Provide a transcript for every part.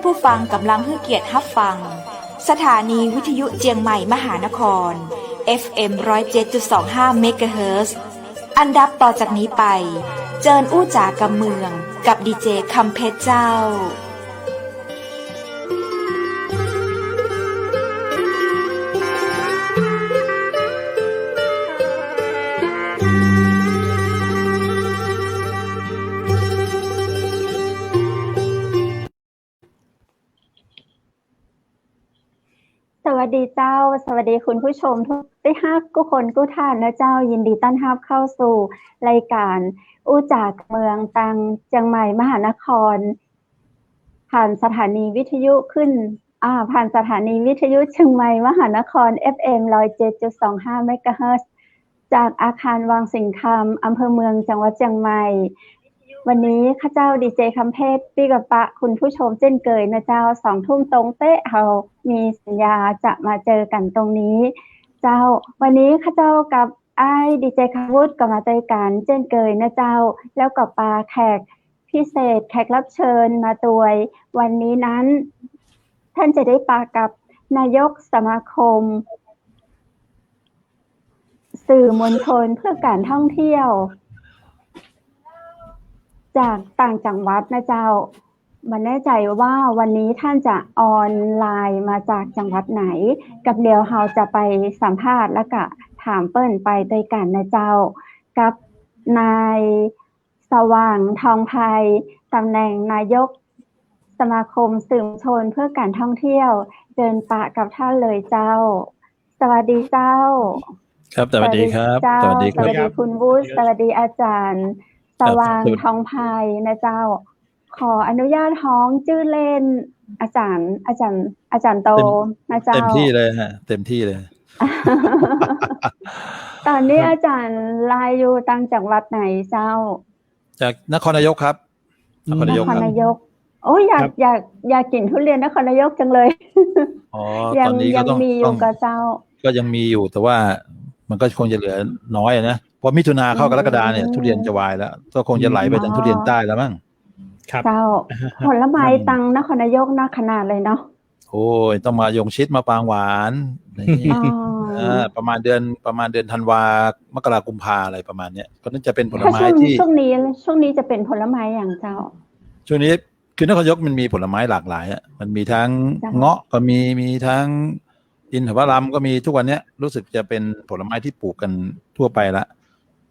ผู้ฟังกำลังให้เกียรติรับฟังสถานีวิทยุเจียงใหม่มหานคร FM 107.25 เมกะเฮิรตซ์อันดับต่อจากนี้ไปเจิญอู้จ๋ากำเมืองกับดีเจคำเพชรเจ้าสวัสดีเจ้าสวัสดีคุณผู้ชมทุกคนกู้ท่านนะเจ้ายินดีต้อนรับเข้าสู่รายการอู้จากเมืองตังเชียงใหม่มหานครผ่านสถานีวิทยุผ่านสถานีวิทยุเชียงใหม่มหานคร FM 107.25 เมกะเฮิรตซ์จากอาคารวังสิงห์คำอำเภอเมืองจังหวัดเชียงใหม่วันนี้ข้าเจ้าดีเจคำเพชรพี่กับปะคุณผู้ชมเช่นเคยนะเจ้า2 ทุ่มตรงเป๊ะเรามีสัญญาจะมาเจอกันตรงนี้เจ้าวันนี้ข้าเจ้ากับไอ้ดีเจคำวุฒิก็มาเจอกันเช่นเคยนะเจ้าแล้วกับปาแขกพิเศษแขกรับเชิญมาตัวยวันนี้นั้นท่านจะได้ปากับนายกสมาคมสื่อมวลชนเพื่อการท่องเที่ยวจากต่างจังหวัดนะเจ้ามันแน่ใจว่าวันนี้ท่านจะออนไลน์มาจากจังหวัดไหนกับเดี๋ยวเราจะไปสัมภาษณ์แล้วก็ถามเปิ้นไปด้วยกันนะเจ้ากับนายสว่างทองไพตำแหน่งนายกสมาคมสื่อมวลชนเพื่อการท่องเที่ยวเดินปะกับท่านเลยเจ้าสวัสดีเจ้าครับสวัสดีครับสวัสดีคุณวุฒิสวัสดีอาจารย์สว่างทองไพนะเจ้าขออนุญาตฮ้องชื่อเล่นอาจารย์โตนะเจ้าเต็มที่เลยฮะเต็มที่เลย ตอนนี้อาจารย์ลายอยู่ต่างจังหวัดไหนเจ้าจากนครนายกครับนครนายกโอ้ยอยากกินทุเรียนนครนายกจังเลยอ๋อตอนนี้ก็ต้องมีอยู่กับเจ้าก็ยังมีอยู่แต่ว่ามันก็คงจะเหลือน้อยนะเพราะมิถุนาเข้ากรกฎาเนี่ยทุเรียนจะวายแล้วก็คงจะไหลไปทางทุเรียนใต้แล้วมั้งครับเจ้าผลไม้ตังนครนายกน่าขนาดเลยเนาะโอ้ยต้องมายงชิดมาปางหวานประมาณเดือนธันวามกรากุมภาอะไรประมาณเนี้ยก็น่าจะเป็นผลไม้ที่ช่วงนี้จะเป็นผลไม้อย่างเจ้าช่วงนี้คือนครนายกมันมีผลไม้หลากหลายอ่ะมันมีทั้งเงาะก็มีทั้งอินทผลัมก็มีทุกวันนี้รู้สึกจะเป็นผลไม้ที่ปลูกกันทั่วไปละ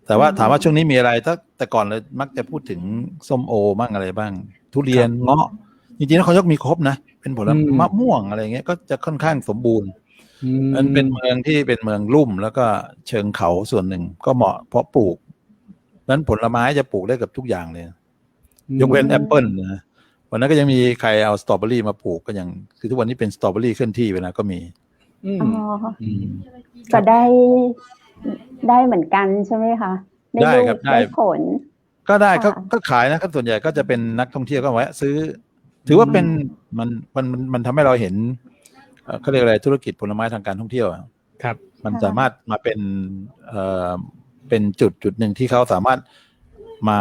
แต่ว่าถามว่าช่วงนี้มีอะไรแต่ก่อนเลยมักจะพูดถึงส้มโอบ้างอะไรบ้างทุเรียนเงาะจริงๆนครนายกมีครบนะเป็นผลมะม่วงอะไรเงี้ยก็จะค่อนข้างสมบูรณ์มันเป็นเมืองที่เป็นเมืองลุ่มแล้วก็เชิงเขาส่วนหนึ่งก็เหมาะเพาะปลูกนั้นผลไม้จะปลูกได้กับทุกอย่างเลยยกเว้นแอปเปิลนะวันนั้นก็ยังมีใครเอาสตรอเบอรี่มาปลูกก็ยังคือทุกวันนี้เป็นสตรอเบอรี่เคลื่อนที่ไปนะก็มีก็ได้เหมือนกันใช่ไหมคะได้ครับได้ผลก็ได้ก็ขายนะครับส่วนใหญ่ก็จะเป็นนักท่องเที่ยวก็แวะซื้อถือว่าเป็นมันทำให้เราเห็นเขาเรียกอะไรธุรกิจผลไม้ทางการท่องเที่ยวครับมันสามารถมาเป็นจุดหนึ่งที่เขาสามารถมา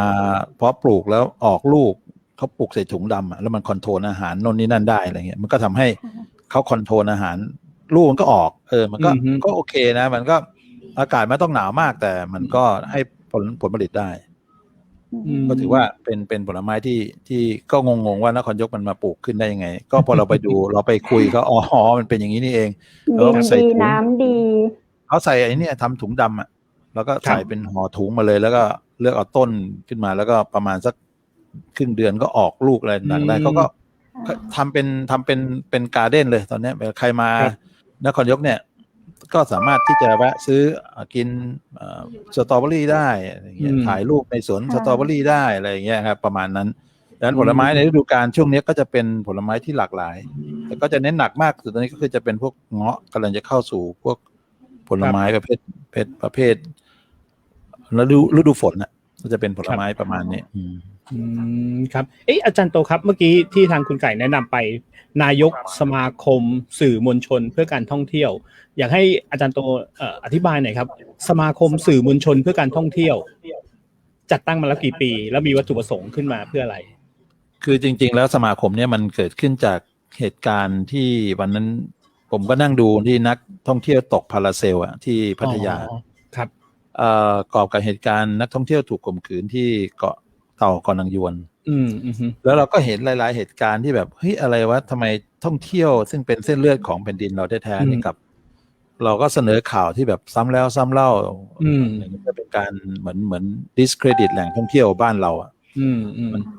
เพาะปลูกแล้วออกลูกเขาปลูกใส่ถุงดำแล้วมันคอนโทรลอาหารโน่นนี่นั่นได้อะไรเงี้ยมันก็ทำให้เขาคอนโทรลอาหารลูกมันก็ออกมันก็โอเคนะมันก็อากาศไม่ต้องหนาวมากแต่มันก็ให้ผลผลิตได้ก็ถือว่าเป็นผลไม้ที่ก็งงว่านครนายกมันมาปลูกขึ้นได้ยังไงก็พอเราไปดู เราไปคุยเขามันเป็นอย่างนี้นี่เองดีน้ำดีเขาใส่ไอ้นี่ทำถุงดำแล้วก็ใส่เป็นห่อถุงมาเลยแล้วก็เลือกเอาต้นขึ้นมาแล้วก็ประมาณสักครึ่งเดือนก็ออกลูกอะไรต่างๆได้เขาก็ทำเป็นการ์เด้นเลยตอนนี้ใครมานครนายกเนี่ยก็สามารถที่จะแวะซื้อกินสตรอเบอรี่ได้อย่างเงี้ยถ่ายรูปในสวนสตรอเบอรี่ได้อะไรอย่างเงี้ยครับประมาณนั้นดังนั้นผลไม้ในฤดูกาลช่วงนี้ก็จะเป็นผลไม้ที่หลากหลายแต่ก็จะเน้นหนักมากสุดตอนนี้ก็คือจะเป็นพวกเงาะกำลังจะเข้าสู่พวกผลไม้ประเภทฤดูฝนน่ะก็จะเป็นผลไม้ประมาณนี้ครับอาจารย์โตครับเมื่อกี้ที่ทางคุณไก่แนะนำไปนายกสมาคมสื่อมวลชนเพื่อการท่องเที่ยวอยากให้อาจารย์โตอธิบายหน่อยครับสมาคมสื่อมวลชนเพื่อการท่องเที่ยวจัดตั้งมาแล้วกี่ปีแล้วมีวัตถุประสงค์ขึ้นมาเพื่ออะไร คือจริงๆแล้วสมาคมเนี่ยมันเกิดขึ้นจากเหตุการณ์ที่วันนั้นผมก็นั่งดูที่นักท่องเที่ยวตกพาราเซลอะที่พัทยา ครับ กอบกับเหตุการณ์นักท่องเที่ยวถูกข่มขืนที่เกาะเต่าเกาะนางยวน แล้วเราก็เห็นหลายๆเหตุการณ์ที่แบบเฮ้ยอะไรวะทำไมท่องเที่ยวซึ่งเป็นเส้นเลือดของแผ่นดินเราแท้ๆนี่กับ เราก็เสนอข่าวที่แบบซ้ำแล้วซ้ำเล่าอย่างนี้จะเป็นการเหมือน discredit แหล่งท่องเที่ยวบ้านเราอ่ะ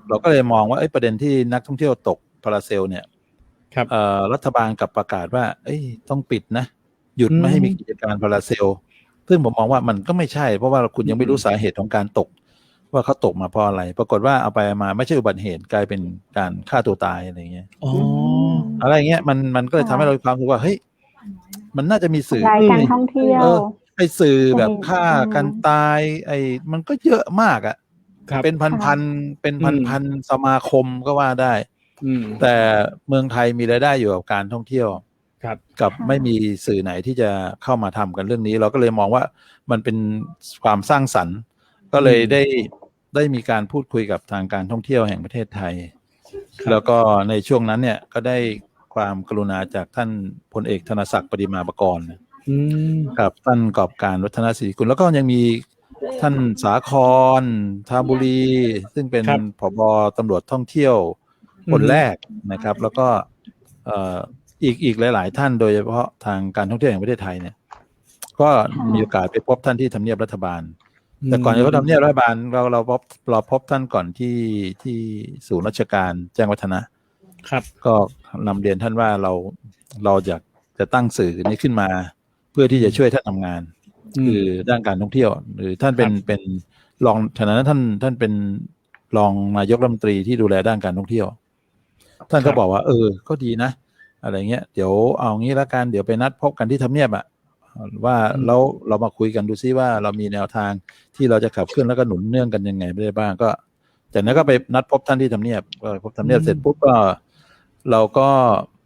เราก็เลยมองว่าประเด็นที่นักท่องเที่ยวตกพาราเซลเนี่ยครับรัฐบาลกับประกาศว่าต้องปิดนะหยุดไม่ให้มีกิจการพาราเซลซึ่งผมมองว่ามันก็ไม่ใช่เพราะว่าคุณยังไม่รู้สาเหตุของการตกว่าเขาตกมาเพราะอะไรปรากฏว่าเอาไปมาไม่ใช่อุบัติเหตุกลายเป็นการฆ่าตัวตายอะไรเงี้ยอะไรเงี้ยมันก็เลยทำให้เราความรู้สึกว่าเฮ้ยมันน่าจะมีสื่อการท่องเที่ยวสื่อแบบฆ่ากันตายมันก็เยอะมากอ่ะเป็นพันสมาคมก็ว่าได้แต่เมืองไทยมีรายได้อยู่กับการท่องเที่ยวกับไม่มีสื่อไหนที่จะเข้ามาทำกันเรื่องนี้เราก็เลยมองว่ามันเป็นความสร้างสรรค์ก็เลยได้มีการพูดคุยกับทางการท่องเที่ยวแห่งประเทศไทยแล้วก็ในช่วงนั้นเนี่ยก็ได้ความกรุณาจากท่านพลเอกธนศักดิ์ปฏิมาประกรณ์กับท่านกอบการวัฒนศิริกุลแล้วก็ยังมีท่านสาครทาบุรีซึ่งเป็นผบ.ตำรวจท่องเที่ยวคนแรกนะครับแล้วก็อีกหลายๆท่านโดยเฉพาะทางการท่องเที่ยวแห่งประเทศไทยเนี่ยก็มีโอกาสไปพบท่านที่ทำเนียบรัฐบาลแต่ก่อนจะไปทำเนียบรัฐบาลเราพบท่านก่อนที่ศูนย์ราชการแจ้งวัฒนะครับก็นำเรียนท่านว่าเราอยากจะตั้งสื่อนี้ขึ้นมาเพื่อที่จะช่วยท่านทำงานคือด้านการท่องเที่ยวหรือท่านเป็นรองขณะนั้นท่านเป็นรองนายกรัฐมนตรีที่ดูแลด้านการท่องเที่ยวท่านก็บอกว่าก็ดีนะอะไรเงี้ยเดี๋ยวเอางี้ละกันเดี๋ยวไปนัดพบกันที่ทำเนียบอะว่าเรามาคุยกันดูซิว่าเรามีแนวทางที่เราจะขับเคลื่อนแล้วก็หนุนเนื่องกันยังไงได้บ้างก็จากนั้นก็ไปนัดพบท่านที่ทำเนียบก็พบทำเนียบเสร็จปุ๊บก็เราก็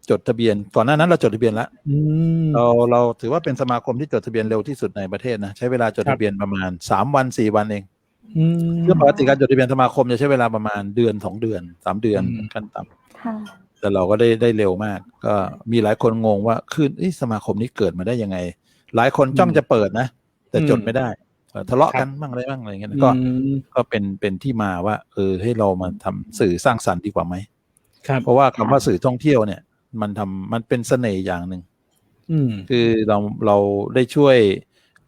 จดทะเบียนก่อนหน้านั้นเราจดทะเบียนแล้วเราถือว่าเป็นสมาคมที่จดทะเบียนเร็วที่สุดในประเทศนะใช้เวลาจดทะเบียนประมาณ3 วัน4 วันเองเรื่องปกติการจดทะเบียนสมาคมจะใช้เวลาประมาณเดือน2 เดือน3 เดือนขั้นต่ำแต่เราก็ได้เร็วมากก็มีหลายคนงงว่าคือสมาคมนี้เกิดมาได้ยังไงหลายคนจ้องจะเปิดนะแต่จดไม่ได้ทะเลาะกันบ้างอะไรบ้างอะไรเงี้ยก็เป็นที่มาว่าให้เรามาทำสื่อสร้างสรรค์ดีกว่าไหมเพราะว่าคำว่าสื่อท่องเที่ยวเนี่ยมันเป็นเสน่ห์อย่างหนึ่งคือเราได้ช่วย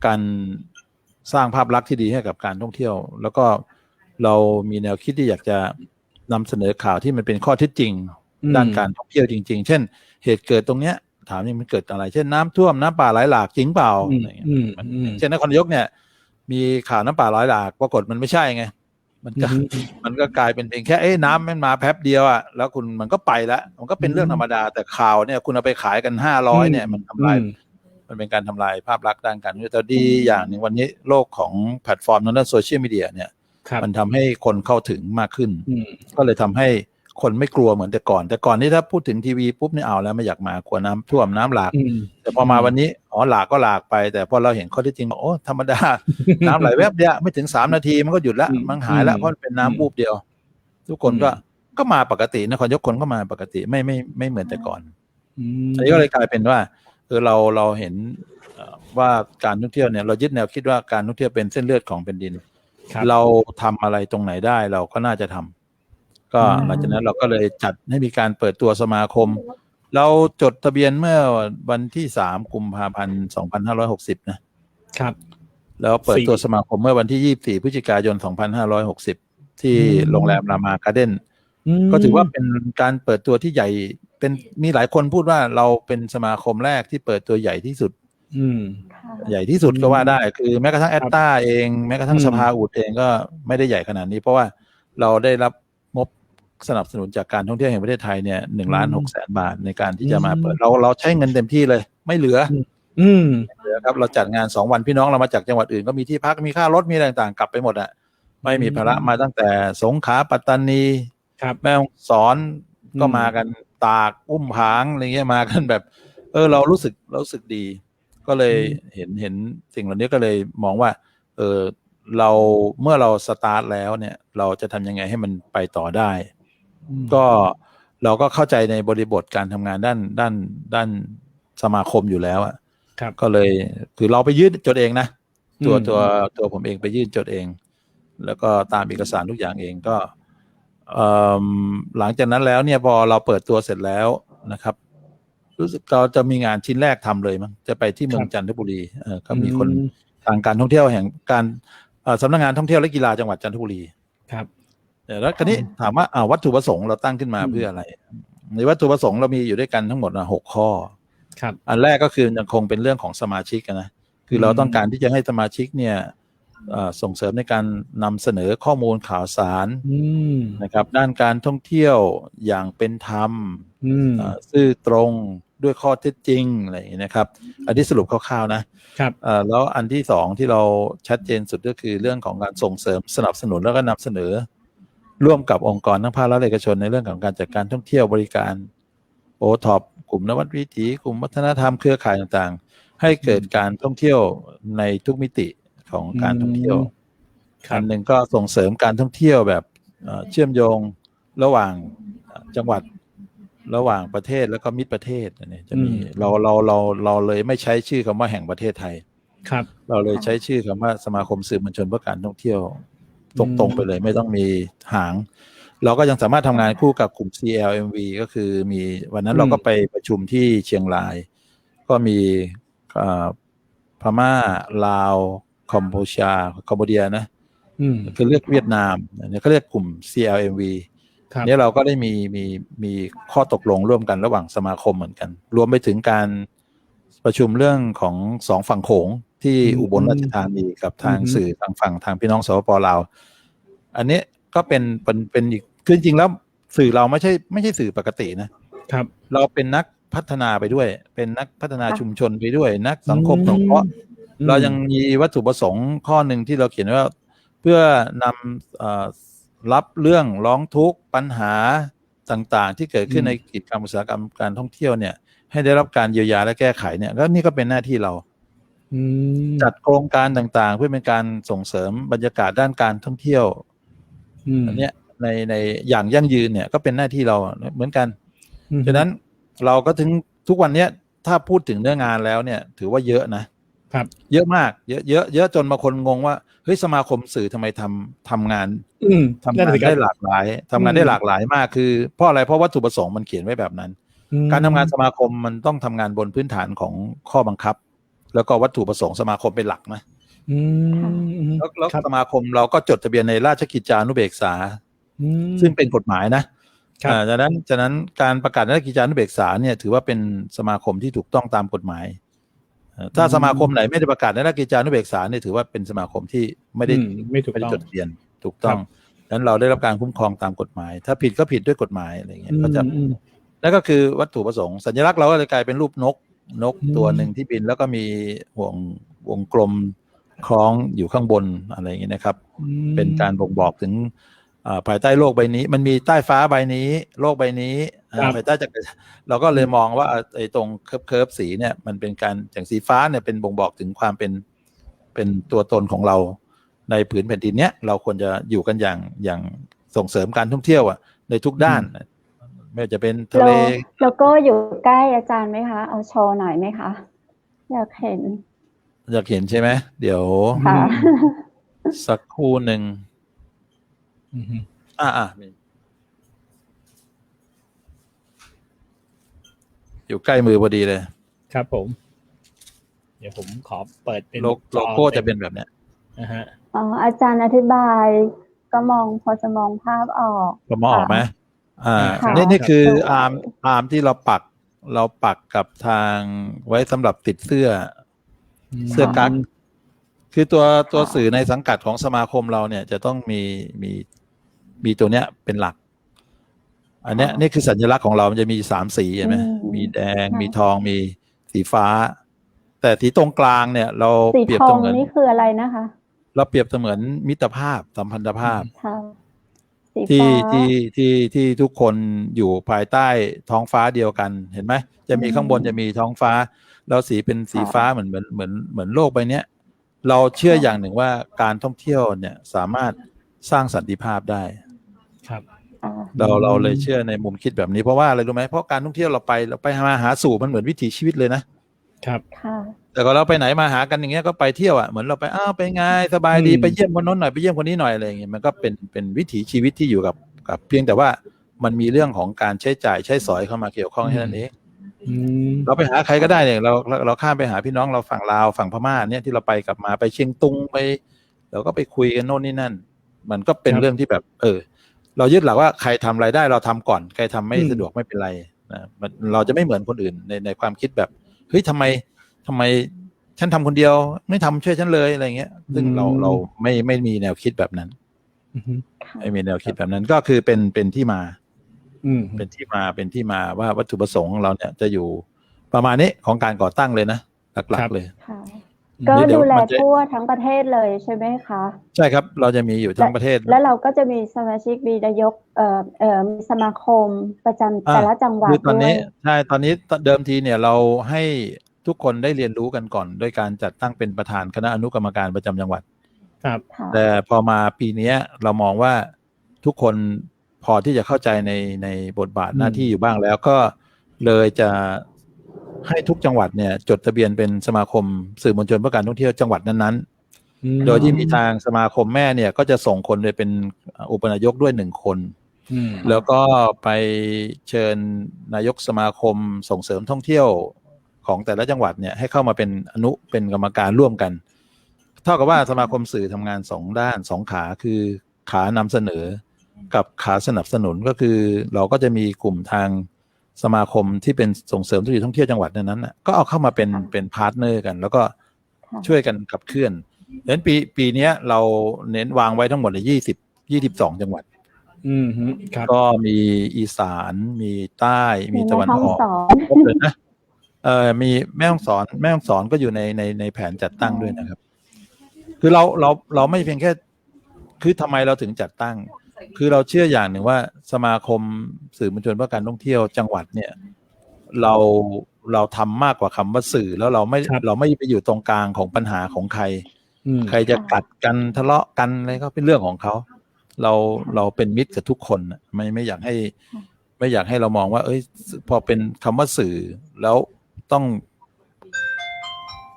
กันสร้างภาพลักษณ์ที่ดีให้กับการท่องเที่ยวแล้วก็เรามีแนวคิดที่อยากจะนำเสนอข่าวที่มันเป็นข้อเท็จจริงด้านการท่องเที่ยวจริงๆเช่นเหตุเกิดตรงเนี้ยถามนี่มันเกิดอะไรเช่นน้ำท่วมน้ำป่าไหลหลากจริงเปล่าเช่นนครนายกเนี่ยมีข่าวน้ำป่าไหลหลากปรากฏมันไม่ใช่ไงมันก็กลายเป็นเพียงแค่น้ำมันมาแป๊บเดียวอ่ะแล้วมันก็ไปแล้วมันก็เป็นเรื่องธรรมดาแต่ข่าวเนี่ยคุณเอาไปขายกัน500เนี่ยมันทำลายมันเป็นการทำลายภาพลักษณ์ด้านการท่องเที่ยวแต่ดีอย่างหนึ่งวันนี้โลกของแพลตฟอร์มทางด้านโซเชียลมีเดียเนี่ยมันทำให้คนเข้าถึงมากขึ้นก็เลยทำให้คนไม่กลัวเหมือนแต่ก่อนนี่ถ้าพูดถึงทีวีปุ๊บนี่เอาแล้วไม่อยากมากลัวน้ำท่วมน้ำหลากแต่พอมาวันนี้หลากก็หลากไปแต่พอเราเห็นข้อที่จริงธรรมดา น้ำไหลแวบเดียวไม่ถึง3 นาทีมันก็หยุดละมันหายละเพราะเป็นน้ำวูบเดียวทุกคนก็มาปกตินครนายกคนก็มาปกติไม่เหมือนแต่ก่อนอันนี้ก็เลยกลายเป็นว่าเราเห็นว่าการท่องเที่ยวเนี่ยเรายึดแนวคิดว่าการท่องเที่ยวเป็นเส้นเลือดของแผ่นดินเราทำอะไรตรงไหนได้เราก็น่าจะทำก็หลังจากนั้นเราก็เลยจัดให้มีการเปิดตัวสมาคมเราจดทะเบียนเมื่อวันที่3 กุมภาพันธ์ 2560นะครับแล้วเปิดตัวสมาคมเมื่อวันที่24 พฤศจิกายน 2560ที่โรงแรมรามาการ์เด้นก็ถือว่าเป็นการเปิดตัวที่ใหญ่มีหลายคนพูดว่าเราเป็นสมาคมแรกที่เปิดตัวใหญ่ที่สุดใหญ่ที่สุดก็ว่าได้คือแม้กระทั่งแอตตาเองแม้กระทั่งสภาอูฐเองก็ไม่ได้ใหญ่ขนาดนี้เพราะว่าเราได้รับงบสนับสนุนจากการท่องเที่ยวแห่งประเทศไทยเนี่ย1,600,000 บาทในการที่จะมาเปิดเราใช้เงินเต็มที่เลยไม่เหลือครับเราจัดงาน2 วันพี่น้องเรามาจากจังหวัดอื่นก็มีที่พักมีค่ารถมีอะไรต่างๆกลับไปหมดอ่ะไม่มีภาระมาตั้งแต่สงขลาปัตตานีแม่ฮ่องสอนก็มากันตากอุ้มผางอะไรเงี้ยมากันแบบเรารู้สึกดีก็เลยเห็นสิ่งเหล่านี้ก็เลยมองว่าเมื่อเราสตาร์ทแล้วเนี่ยเราจะทำยังไงให้มันไปต่อได้ ก็เราก็เข้าใจในบริบทการทำงานด้านสมาคมอยู่แล้วอ่ะก็เลยคือเราไปยื่นจดเองนะตัวผมเองไปยื่นจดเองแล้วก็ตามเอกสารทุกอย่างเองก็หลังจากนั้นแล้วเนี่ยพอเราเปิดตัวเสร็จแล้วนะครับรู้สึกเราจะมีงานชิ้นแรกทำเลยมั้งจะไปที่เมืองจันทบุรีก็มีคนทางการท่องเที่ยวแห่งการสำนักงานท่องเที่ยวและกีฬาจังหวัดจันทบุรีครับแล้วคราวนี้ถามว่าวัตถุประสงค์เราตั้งขึ้นมาเพื่ออะไรในวัตถุประสงค์เรามีอยู่ด้วยกันทั้งหมด6 ข้อครับอันแรกก็คือยังคงเป็นเรื่องของสมาชิกนะคือเราต้องการที่จะให้สมาชิกเนี่ยส่งเสริมในการนำเสนอข้อมูลข่าวสารนะครับด้านการท่องเที่ยวอย่างเป็นธรรมซื่อตรงด้วยข้อเท็จจริงอะไรอย่างนี้นะครับอันที่สรุปคร่าวๆนะครับแล้วอันที่สองที่เราชัดเจนสุดก็คือเรื่องของการส่งเสริมสนับสนุนแล้วก็นำเสนอร่วมกับองค์กรทั้งภาครัฐและเอกชนในเรื่องของการจัดการท่องเที่ยวบริการโอท็อปกลุ่มนวัตวิถีกลุ่มวัฒนธรรมเครือข่ายต่างๆให้เกิดการท่องเที่ยวในทุกมิติของการท่องเที่ยวอันหนึ่งก็ส่งเสริมการท่องเที่ยวแบบเชื่อมโยงระหว่างจังหวัดระหว่างประเทศแล้วก็มิตรประเทศเนี่ยจะมีเราเลยไม่ใช้ชื่อคำว่าแห่งประเทศไทยครับเราเลยใช้ชื่อคำว่าสมาคมสื่อมวลชนเพื่อการท่องเที่ยวตรงๆไปเลยไม่ต้องมีหางเราก็ยังสามารถทำงานคู่กับกลุ่ม CLMV ก็คือมีวันนั้นเราก็ไปประชุมที่เชียงรายก็มีพม่าลาวกัมพูชากัมพูเดียนะคือเรียกเวียดนามเนี่ยเขาเรียกกลุ่ม CLMV เนี่ยเราก็ได้มีข้อตกลงร่วมกันระหว่างสมาคมเหมือนกันรวมไปถึงการประชุมเรื่องของ2ฝั่งโขงที่อุบลราชธานีกับทางสื่อทางพี่น้องสปป.ลาวอันนี้ก็เป็นอีกคือจริงๆแล้วสื่อเราไม่ใช่สื่อปกตินะครับเราเป็นนักพัฒนาไปด้วยเป็นนักพัฒนาชุมชนไปด้วยนักสังคมสงเคราะห์เรายังมีวัตถุประสงค์ข้อหนึ่งที่เราเขียนว่าเพื่อนำรับเรื่องร้องทุกข์ปัญหาต่างๆที่เกิดขึ้นในกิจกรรมอุตสาหกรรมการท่องเที่ยวเนี่ยให้ได้รับการเยียวยาและแก้ไขเนี่ยก็นี่ก็เป็นหน้าที่เราจัดโครงการต่างๆเพื่อเป็นการส่งเสริมบรรยากาศด้านการท่องเที่ยวอันเนี้ยในอย่างยั่งยืนเนี่ยก็เป็นหน้าที่เราเหมือนกันฉะนั้นเราก็ถึงทุกวันนี้ถ้าพูดถึงเรื่องงานแล้วเนี่ยถือว่าเยอะนะครับเยอะมากเยอะจนบางคนงงว่าเฮ้ยสมาคมสื่อทำไมทำงานได้หลากหลายทำงานได้หลากหลายมากคือเพราะอะไรเพราะวัตถุประสงค์มันเขียนไว้แบบนั้นการทำงานสมาคมมันต้องทำงานบนพื้นฐานของข้อบังคับแล้วก็วัตถุประสงค์สมาคมเป็นหลักนะแล้วสมาคมเราก็จดทะเบียนในราชกิจจานุเบกษาซึ่งเป็นกฎหมายนะฉะนั้นการประกาศราชกิจจานุเบกษาเนี่ยถือว่าเป็นสมาคมที่ถูกต้องตามกฎหมายถ้าสมาคมไหนไม่ได้ประกาศในราชกิจจานุเบกษาเนี่ยถือว่าเป็นสมาคมที่ไม่ได้จดทะเบียนถูกต้องฉะนั้นเราได้รับการคุ้มครองตามกฎหมายถ้าผิดก็ผิดด้วยกฎหมายอะไรอย่างเงี้ยก็จะนั่นก็คือวัตถุประสงค์สัญลักษณ์เราก็เลยกลายเป็นรูปนกตัวหนึ่งที่บินแล้วก็มีวงกลมคล้องอยู่ข้างบนอะไรอย่างเงี้ยนะครับเป็นการบ่งบอกถึงภายใต้โลกใบนี้มันมีใต้ฟ้าใบนี้โลกใบนี้ภายใต้จักรเราก็เลยมองว่าไอ้ตรงเคิร์ฟสีเนี่ยมันเป็นการอย่างสีฟ้าเนี่ยเป็นบ่งบอกถึงความเป็นตัวตนของเราในผืนแผ่นดินเนี้ยเราควรจะอยู่กันอย่างส่งเสริมการท่องเที่ยวอ่ะในทุกด้านไม่ว่าจะเป็นทะเลแล้วก็อยู่ใกล้อาจารย์ไหมคะเอาโชว์หน่อยไหมคะอยากเห็นใช่ไหมเดี๋ยวสักครู่หนึ่งอยู่ใกล้มือพอดีเลยครับผมเดี๋ยวผมขอเปิดเป็นโลโก้จะเป็นแบบเนี้ยอาจารย์อธิบายก็พอจะมองภาพออกมองออกไหมนี่คืออาร์มที่เราปักกับทางไว้สำหรับติดเสื้อกั๊กคือตัวสื่อในสังกัดของสมาคมเราเนี่ยจะต้องมีตัวเนี้ยเป็นหลักอันเนี้ยนี่คือสัญลักษณ์ของเรามันจะมี3 สีเห็นไหมมีแดงมีทองมีสีฟ้าแต่ที่ตรงกลางเนี่ยเราเปรียบเสมือนนี่คืออะไรนะคะเราเปรียบเสมือนมิตรภาพสัมพันธภาพที่ทุกคนอยู่ภายใต้ท้องฟ้าเดียวกันเห็นไหมจะมีข้างบนจะมีท้องฟ้าเราสีเป็นสีฟ้าเหมือนโลกใบนี้เราเชื่ออย่างหนึ่งว่าการท่องเที่ยวเนี่ยสามารถสร้างสันติภาพได้ครับ เราเลยเชื่อในมุมคิดแบบนี้เพราะว่าอะไรรู้ไหมเพราะการท่องเที่ยวเราไปมาหาสู่มันเหมือนวิถีชีวิตเลยนะครับ ค่ะ แต่ก็เราไปไหนมาหากันอย่างเงี้ยก็ไปเที่ยวอ่ะเหมือนเราไปไปไงสบายดีไปเยี่ยมคนโน้นหน่อยไปเยี่ยมคนนี้หน่อยอะไรอย่างเงี้ยมันก็เป็นวิถีชีวิตที่อยู่กับเพียงแต่ว่ามันมีเรื่องของการใช้จ่ายใช้สอยเข้ามาเกี่ยวข้องแค่นั้นเองเราไปหาใครก็ได้เนี่ยเราข้ามไปหาพี่น้องเราฝั่งลาวฝั่งพม่าเนี่ยที่เราไปกลับมาไปเชียงตุงไปเราก็ไปคุยกันโน่นนี่นั่นมันก็เป็นเรื่องที่แบบเรายึดหลักว่าใครทำอะไรได้เราทำก่อนใครทำไม่สะดวกไม่เป็นไรนะเราจะไม่เหมือนคนอื่นในความคิดแบบเฮ้ยทำไมฉันทำคนเดียวไม่ทำช่วยฉันเลยอะไรเงี้ยซึ่งเราไม่มีแนวคิดแบบนั้นไม่มีแนวคิดแบบนั้นก็คือเป็นที่มาเป็นที่มาว่าวัตถุประสงค์ของเราเนี่ยจะอยู่ประมาณนี้ของการก่อตั้งเลยนะหลักๆเลยก็ดูแลทั่วทั้งประเทศเลยใช่ไหมคะใช่ครับเราจะมีอยู่ทั้งประเทศแล้วเราก็จะมีสมาชิกมีนายกมีสมาคมประจำแต่ละจังหวัดด้วยตอนนี้เดิมทีเนี่ยเราให้ทุกคนได้เรียนรู้กันก่อนด้วยการจัดตั้งเป็นประธานคณะอนุกรรมการประจำจังหวัดครับแต่พอมาปีนี้เรามองว่าทุกคนพอที่จะเข้าใจในบทบาทหน้าที่อยู่บ้างแล้วก็เลยจะให้ทุกจังหวัดเนี่ยจดทะเบียนเป็นสมาคมสื่อมวลชนเพื่อการท่องเที่ยวจังหวัดนั้นๆโดยที่มีทางสมาคมแม่เนี่ยก็จะส่งคนไปเป็นอุปนายกด้วย1 คนแล้วก็ไปเชิญนายกสมาคมส่งเสริมท่องเที่ยวของแต่ละจังหวัดเนี่ยให้เข้ามาเป็นกรรมการร่วมกันเท่ากับว่าสมาคมสื่อทำงาน2 ด้าน2 ขาคือขานำเสนอกับขาสนับสนุนก็คือเราก็จะมีกลุ่มทางสมาคมที่เป็นส่งเสริมธุรกิจท่องเที่ยวจังหวัดนั้นๆก็เอาเข้ามาเป็นพาร์ทเนอร์กันแล้วก็ช่วยกันขับเคลื่อนดังนั้นปีนี้เราเน้นวางไว้ทั้งหมดเลย22 จังหวัดก็มีอีสานมีใต้มีตะวันออกครบเลยนะมีแม่ฮ่องสอนก็อยู่ในแผนจัดตั้งด้วยนะครับคือเราไม่เพียงแค่คือทำไมเราถึงจัดตั้งคือเราเชื่ออย่างหนึ่งว่าสมาคมสื่อมวลชนเพื่อการท่องเที่ยวจังหวัดเนี่ยเราทำมากกว่าคำว่าสื่อแล้วเราไม่ไปอยู่ตรงกลางของปัญหาของใครจะกัดกันทะเลาะกันอะไรก็เป็นเรื่องของเขาเราเป็นมิตรกับทุกคนไม่อยากให้เรามองว่าพอเป็นคำว่าสื่อแล้วต้อง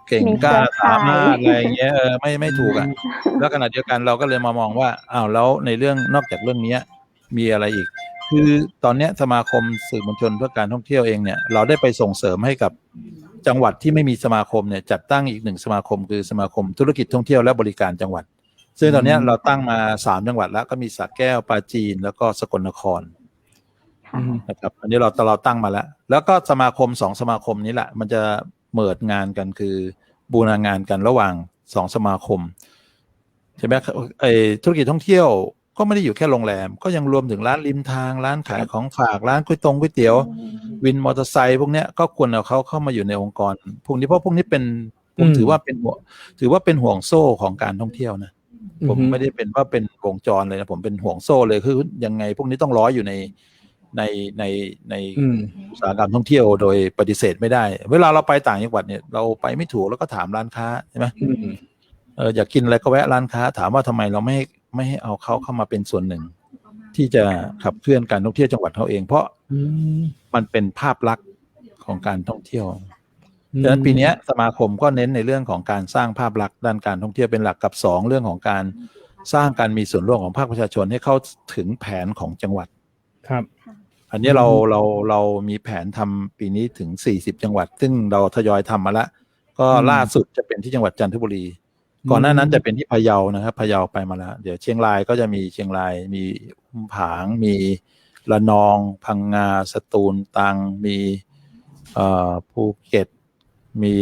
เก่งกล้าสามารถอะไรเงี้ยไม่ถูกอ่ะแล้วขณะเดียวกันเราก็เลยมามองว่าแล้วในเรื่องนอกจากเรื่องนี้มีอะไรอีกคือตอนนี้สมาคมสื่อมวลชนเพื่อการท่องเที่ยวเองเนี่ยเราได้ไปส่งเสริมให้กับจังหวัดที่ไม่มีสมาคมเนี่ยจัดตั้งอีก1 สมาคมคือสมาคมธุรกิจท่องเที่ยวและบริการจังหวัดซึ่งตอนนี้เราตั้งมา3 จังหวัดแล้วก็มีสระแก้วปราจีนแล้วก็สกลนครนะครับอันนี้เราตั้งมาแล้วก็สมาคม2 สมาคมนี้แหละมันจะเมิร์จงานกันคือบูรณาการกันระหว่าง2 สมาคมใช่ไหมธุรกิจท่องเที่ยวก็ไม่ได้อยู่แค่โรงแรมก็ยังรวมถึงร้านริมทางร้านขายของฝากร้านก๋วยเตี๋ยววินมอเตอร์ไซค์พวกเนี้ยก็ควรเอาเขาเข้ามาอยู่ในองค์กรพวกนี้เพราะพวกนี้ผมถือว่าเป็นห่วงโซ่ของการท่องเที่ยวนะผมไม่ได้เป็นว่าเป็นวงจรเลยนะผมเป็นห่วงโซ่เลยคือยังไงพวกนี้ต้องร้อยอยู่ในอุตสาหกรรมท่องเที่ยวโดยปฏิเสธไม่ได้เวลาเราไปต่างจังหวัดเนี่ยเราไปไม่ถูกแล้วก็ถามร้านค้าใช่ไหมอยากกินอะไรก็แวะร้านค้าถามว่าทำไมเราไม่ให้เอาเขาเข้ามาเป็นส่วนหนึ่งที่จะขับเคลื่อนการท่องเที่ยวจังหวัดเขาเองเพราะมันเป็นภาพลักษณ์ของการท่องเที่ยวดังนั้นปีนี้สมาคมก็เน้นในเรื่องของการสร้างภาพลักษณ์ด้านการท่องเที่ยวเป็นหลักกับ2เรื่องของการสร้างการมีส่วนร่วมของภาคประชาชนให้เข้าถึงแผนของจังหวัดครับอันนี้เรามีแผนทำปีนี้ถึง40 จังหวัดซึ่งเราทยอยทำมาแล้วก็ล่าสุดจะเป็นที่จังหวัดจันทบุรีก่อนหน้านั้นจะเป็นที่พะเยานะครับพะเยาไปมาแล้วเดี๋ยวเชียงรายก็จะมีเชียงรายมีอุ้มผางมีระนองพังงาสตูลตรังมีภูเก็ตมี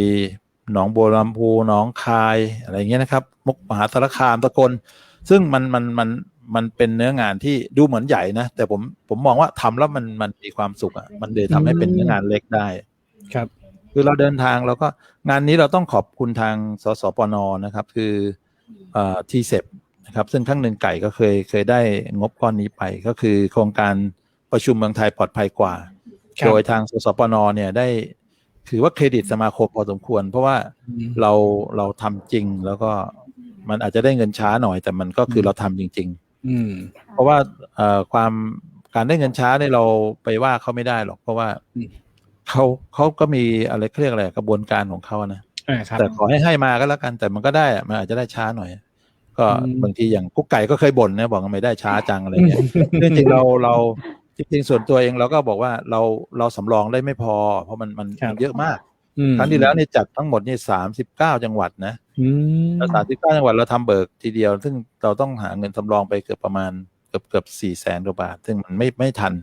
หนองบัวลำพูหนองคายอะไรเงี้ยนะครับมุกมหาสารคามสกลซึ่งมันเป็นเนื้องานที่ดูเหมือนใหญ่นะแต่ผมมองว่าทำแล้วมันมีความสุขอ่ะมันเลยทำให้เป็นเนื้องานเล็กได้ครับคือเราเดินทางเราก็งานนี้เราต้องขอบคุณทางสสปนนะครับคือทีเซปนะครับซึ่งครั้งหนึ่งไก่ก็เคยได้งบก้อนนี้ไปก็คือโครงการประชุมเมืองไทยปลอดภัยกว่าโดยทางสสปนเนี่ยได้ถือว่าเครดิตสมาคมพอสมควรเพราะว่าเราทำจริงแล้วก็มันอาจจะได้เงินช้าหน่อยแต่มันก็คือเราทำจริงๆเพราะว่าความ การได้เงินช้าเนี่ยเราไปว่าเขาไม่ได้หรอกเพราะว่า อืม เขาก็มีอะไรเรียกอะไรกระบวนการของเขานะ ครับ แต่ขอให้มาก็แล้วกันแต่มันก็ได้อะมันอาจจะได้ช้าหน่อย ก็ อืม บางทีอย่างกุ๊กไก่ก็เคยบ่นนะบอกว่าไม่ได้ช้าจังอะไรเงี้ย จริงๆเราจริงๆส่วนตัวเองเราก็บอกว่าเราสำรองได้ไม่พอ เพราะมันเยอะมาก ครั้งที่แล้วเนี่ยจัดทั้งหมดนี่39 จังหวัดนะ แล้ว39 จังหวัดเราทำเบิกทีเดียว ซึ่งเราต้องหาเงินสำรองไปเกือบประมาณเกือบ400,000 กว่าบาท ซึ่งมันไม่ทัน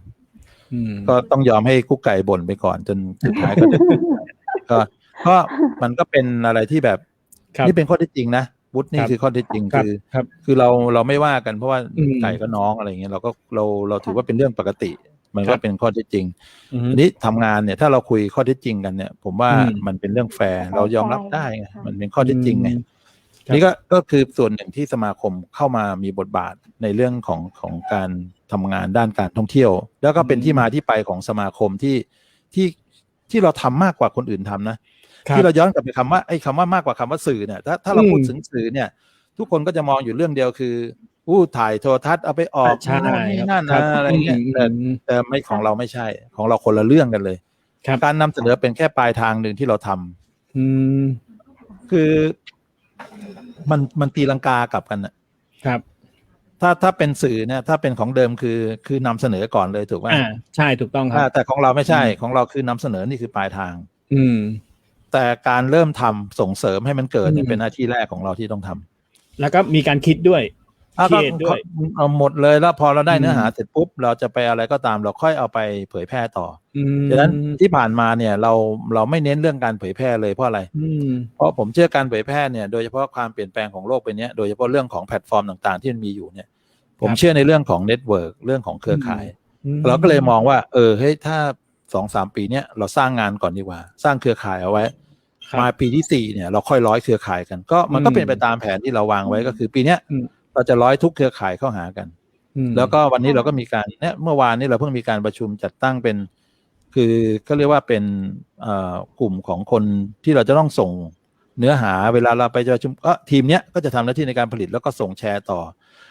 ก็ต้องยอมให้กุ๊กไก่บ่นไปก่อนจนสุดท้ายก็จะ ก็มันก็เป็นอะไรที่แบบนี่เป็นข้อเท็จจริงนะวุฒินี่คือข้อเท็จจริงคือเราไม่ว่ากันเพราะว่าไก่ก็น้องอะไรเงี้ยเราถือว่าเป็นเรื่องปกติ มันก็เป็นข้อเท็จจริงทีนี้ทำงานเนี่ยถ้าเราคุยข้อเท็จจริงกันเนี่ยผมว่ามันเป็นเรื่องแฟร์เรายอมรับได้ไงมันเป็นข้อเท็จจริงไงนี่ก็คือส่วนหนึ่งที่สมาคมเข้ามามีบทบาทในเรื่องของการทำงานด้านการท่องเที่ยวแล้วก็เป็นที่มาที่ไปของสมาคมที่เราทำมากกว่าคนอื่นทำนะที่เราย้อนกลับไปคำว่ามากกว่าคำว่าสื่อเนี่ยถ้าเราพูดถึงสื่อเนี่ยทุกคนก็จะมองอยู่เรื่องเดียวคือถ่ายโทรทัศน์เอาไปออกนี่นั่นนะอะไรเงี้ยแต่ไม่ของเราไม่ใช่ของเราคนละเรื่องกันเลยการนำเสนอเป็นแค่ปลายทางหนึ่งที่เราทำคือมันตีลังกากลับกันนะครับถ้าเป็นสื่อเนี่ยถ้าเป็นของเดิมคือนำเสนอก่อนเลยถูกไหมใช่ถูกต้องครับแต่ของเราไม่ใช่ของเราคือนำเสนอนี่คือปลายทางแต่การเริ่มทำส่งเสริมให้มันเกิดเนี่ยเป็นหน้าที่แรกของเราที่ต้องทำแล้วก็มีการคิดด้วยด้วยเอาหมดเลยแล้วพอเราได้เนื้อหาเสร็จปุ๊บเราจะไปอะไรก็ตามเราค่อยเอาไปเผยแพร่ต่อดังนั้นที่ผ่านมาเนี่ยเราไม่เน้นเรื่องการเผยแพร่เลยเพราะอะไรเพราะผมเชื่อการเผยแพร่เนี่ยโดยเฉพาะความเปลี่ยนแปลงของโลกเป็นเนี้ยโดยเฉพาะเรื่องของแพลตฟอร์มต่างๆที่มันมีอยู่เนี่ยผมเชื่อในเรื่องของเน็ตเวิร์กเรื่องของเครือข่ายเราก็เลยมองว่าเฮ้ยถ้า 2-3 ปีเนี้ยเราสร้างงานก่อนดีกว่าสร้างเครือข่ายเอาไว้มาปีที่4เนี่ยเราค่อยร้อยเครือข่ายกันก็มันก็เป็นไปตามแผนที่เราวางไว้ก็คือปีเนี้ยเราจะร้อยทุกเครือข่ายเข้าหากันแล้วก็วันนี้เราก็มีการเนี่ยเมื่อวานนี้เราเพิ่งมีการประชุมจัดตั้งเป็นคือก็เรียกว่าเป็นกลุ่มของคนที่เราจะต้องส่งเนื้อหาเวลาเราไปประชุมทีมเนี้ยก็จะทำหน้าที่ในการผลิตแล้วก็ส่งแชร์ต่อ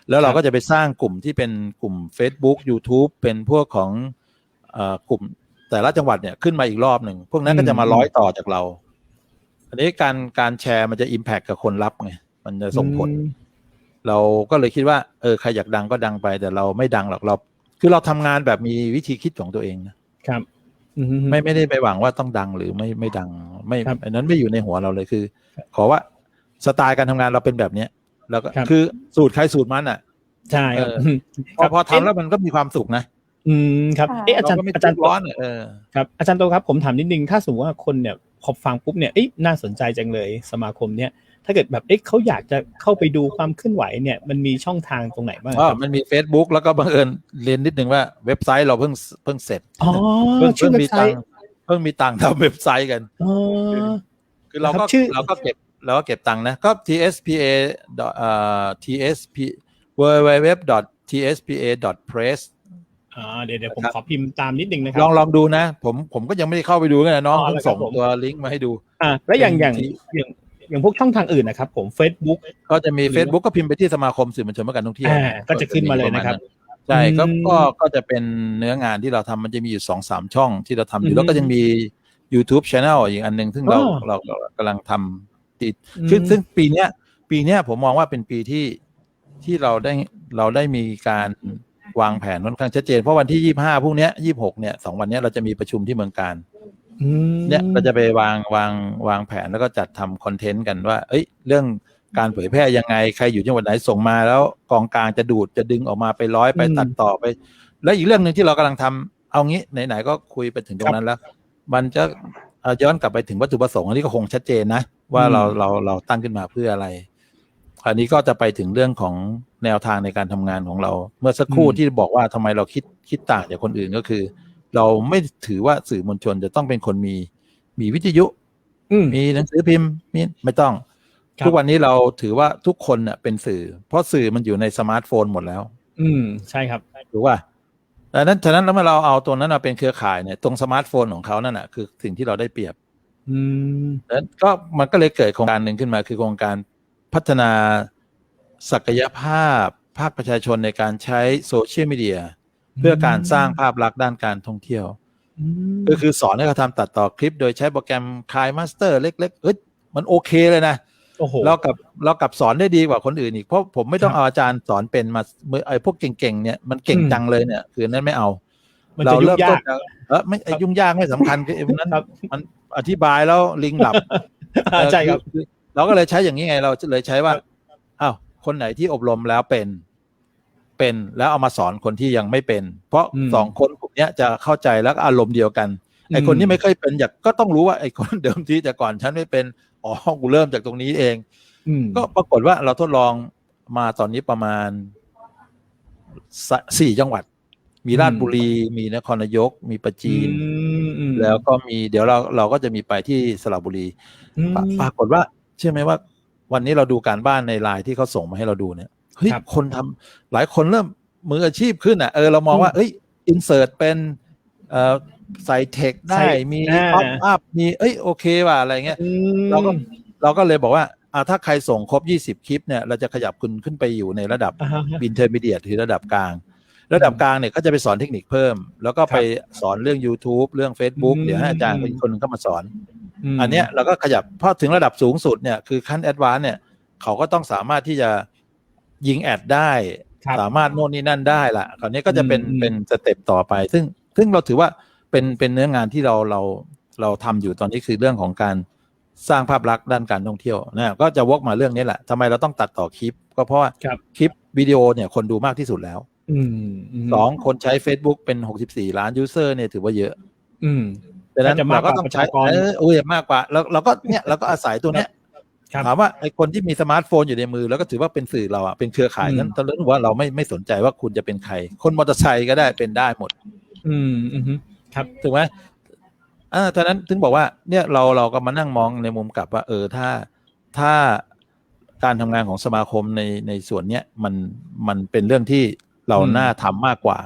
แล้วเราก็จะไปสร้างกลุ่มที่เป็นกลุ่ม Facebook YouTube เป็นพวกของกลุ่มแต่ละจังหวัดเนี่ยขึ้นมาอีกรอบหนึ่งพวกนั้นก็จะมาร้อยต่อจากเราอันนี้การแชร์มันจะ impact กับคนรับไงมันจะส่งผลเราก็เลยคิดว่าใครอยากดังก็ดังไปแต่เราไม่ดังหรอกเราคือเราทำงานแบบมีวิธีคิดของตัวเองนะครับไม่ได้ไปหวังว่าต้องดังหรือไม่ดังไม่อันนั้นไม่อยู่ในหัวเราเลยคือขอว่าสไตล์การทำงานเราเป็นแบบนี้แล้วก็คือสูตรใครสูตรมันอ่ะใช่พอทำแล้วมันก็มีความสุขนะครับอาจารย์ร้อนครับอาจารย์โตครับผมถามนิดนึงถ้าสมมติว่าคนเนี่ยพอฟังปุ๊บเนี่ยน่าสนใจจังเลยสมาคมเนี่ยถ้าเกิดแบบเขาอยากจะเข้าไปดูความเคลื่อนไหวเนี่ยมันมีช่องทางตรงไหนบ้างมันมี Facebook แล้วก็บังเอิญเรียนนิดนึงว่าเว็บไซต์เราเพิ่งเสร็จเพิ่งมีตังค์ทำเว็บไซต์กันคือเราก็เก็บตังค์นะก็ tspa www.tspa.press เดี๋ยวผมขอพิมพ์ตามนิดนึงนะครับลองดูนะผมก็ยังไม่ได้เข้าไปดูกันนะน้องเพิ่งส่งตัวลิงก์มาให้ดูแล้วอย่างพวกช่องทางอื่นนะครับผม Facebook ก็จะมี Facebook ก็พิมพ์ไปที่สมาคมสื่อมวลชนเพื่อการท่องเที่ยวก็จะขึ้นมาเลยนะครับใช่ก็จะเป็นเนื้องานที่เราทำมันจะมีอยู่ 2-3 ช่องที่เราทำอยู่แล้วก็ยังมี YouTube Channel อีกอันนึงซึ่งเรากำลังทำติดซึ่งปีเนี้ยผมมองว่าเป็นปีที่เราได้มีการวางแผนค่อนข้างชัดเจนเพราะวันที่25พรุ่งนี้26เนี่ย2วันนี้เราจะมีประชุมที่เมืองการเนี่ยเราจะไปวางแผนแล้วก็จัดทำคอนเทนต์กันว่าเรื่องการเผยแพร่ยังไงใครอยู่จังหวัดไหนส่งมาแล้วกองกลางจะดึงออกมาไปร้อยไปตัดต่อไปแล้วอีกเรื่องนึงที่เรากำลังทำเอางี้ไหนๆก็คุยไปถึงตรงนั้นแล้วมันจะย้อนกลับไปถึงวัตถุประสงค์อันนี้ก็คงชัดเจนนะว่าเราตั้งขึ้นมาเพื่ออะไรอันนี้ก็จะไปถึงเรื่องของแนวทางในการทำงานของเราเมื่อสักครู่ที่บอกว่าทำไมเราคิดต่างจากคนอื่นก็คือเราไม่ถือว่าสื่อมวลชนจะต้องเป็นคนมีวิทยุมีหนังสือพิมพ์ไม่ต้องทุกวันนี้เราถือว่าทุกคนเนี่ยเป็นสื่อเพราะสื่อมันอยู่ในสมาร์ทโฟนหมดแล้วใช่ครับถูกป่ะฉะนั้นแล้วเมื่อเราเอาตัวนั้นมาเป็นเครือข่ายเนี่ยตรงสมาร์ทโฟนของเขานั่นแหะคือสิ่งที่เราได้เปรียบแล้วก็มันก็เลยเกิดโครงการหนึ่งขึ้นมาคือโครงการพัฒนาศักยภาพภาคประชาชนในการใช้โซเชียลมีเดีย เพื่อการสร้างภาพลักษณ์ด้านการท่องเที่ยวก็คือสอนให้เขาทำตัดต่อคลิปโดยใช้โปรแกรม KineMaster เล็กๆมันโอเคเลยนะเรากับสอนได้ดีกว่าคนอื่นอีกเพราะผมไม่ต้องเอาอาจารย์สอนเป็นมาไอ้พวกเก่งๆเนี่ยมันเก่งจังเลยเนี่ยคือนั้นไม่เอาเราเริ่มต้นไม่ยุ่งยากไม่สำคัญคือนั้นมันอธิบายแล้วลิงหลับใช่ครับเราก็เลยใช้อย่างนี้ไงเราเลยใช้ว่าอ้าวคนไหนที่อบรมแล้วเป็นแล้วเอามาสอนคนที่ยังไม่เป็นเพราะสองคนกลุ่มนี้จะเข้าใจแล้วอารมณ์เดียวกันไอ้คนที่ไม่เคยเป็นก็ต้องรู้ว่าไอ้คนเดิมทีแต่ก่อนฉันไม่เป็นกูเริ่มจากตรงนี้เองก็ปรากฏว่าเราทดลองมาตอนนี้ประมาณ4 จังหวัดมีราชบุรีมีนครนายกมีปัจจีนแล้วก็มีเดี๋ยวเราก็จะมีไปที่สระบุรีปรากฏว่าเชื่อไหมว่าวันนี้เราดูการบ้านในไลน์ที่เขาส่งมาให้เราดูเนี่ยเฮ้ยคนทำหลายคนเริ่มมืออาชีพขึ้นอ่ะเรามองว่าเฮ้ยอินเสิร์ตเป็นใส่เทคได้มีป๊อปอัพมีโอเคว่ะอะไรเงี้ยเราก็เลยบอกว่าถ้าใครส่งครบ20 คลิปเนี่ยเราจะขยับคุณขึ้นไปอยู่ในระดับ Intermediate คือระดับกลางเนี่ยก็จะไปสอนเทคนิคเพิ่มแล้วก็ไปสอนเรื่อง YouTube เรื่อง Facebook เดี๋ยวให้อาจารย์อีกคนนึงเข้ามาสอนอันเนี้ยเราก็ขยับพอถึงระดับสูงสุดเนี่ยคือขั้นแอดวานซ์เนี่ยเขาก็ต้องสามารถที่จะยิงแอดได้สามารถโน่นนี่นั่นได้ละคราวนี้ก็จะเป็นสเต็ปต่อไปซึ่งเราถือว่าเป็นเนื้องานที่เราทำอยู่ตอนนี้คือเรื่องของการสร้างภาพลักษณ์ด้านการท่องเที่ยวนะก็จะวกมาเรื่องนี้แหละทำไมเราต้องตัดต่อคลิปก็เพราะว่าคลิปวิดีโอเนี่ยคนดูมากที่สุดแล้ว2 คนใช้ Facebook เป็น64 ล้านยูเซอร์เนี่ยถือว่าเยอะดังนั้นเราก็ต้องใช้มากกว่าแล้วเราก็อาศัยตัวเนี้ยถามว่าไอ้คนที่มีสมาร์ทโฟนอยู่ในมือแล้วก็ถือว่าเป็นสื่อเราเป็นเครือข่ายนั้นตอนนั้นว่าเราไม่สนใจว่าคุณจะเป็นใครคนมอเตอร์ไซค์ก็ได้เป็นได้หมดครับถูกไหมฉะนั้นถึงบอกว่าเนี่ยเราก็มานั่งมองในมุมกลับว่าถ้าการทำงานของสมาคมในส่วนเนี้ยมันเป็นเรื่องที่เราน่าทำมากกว่า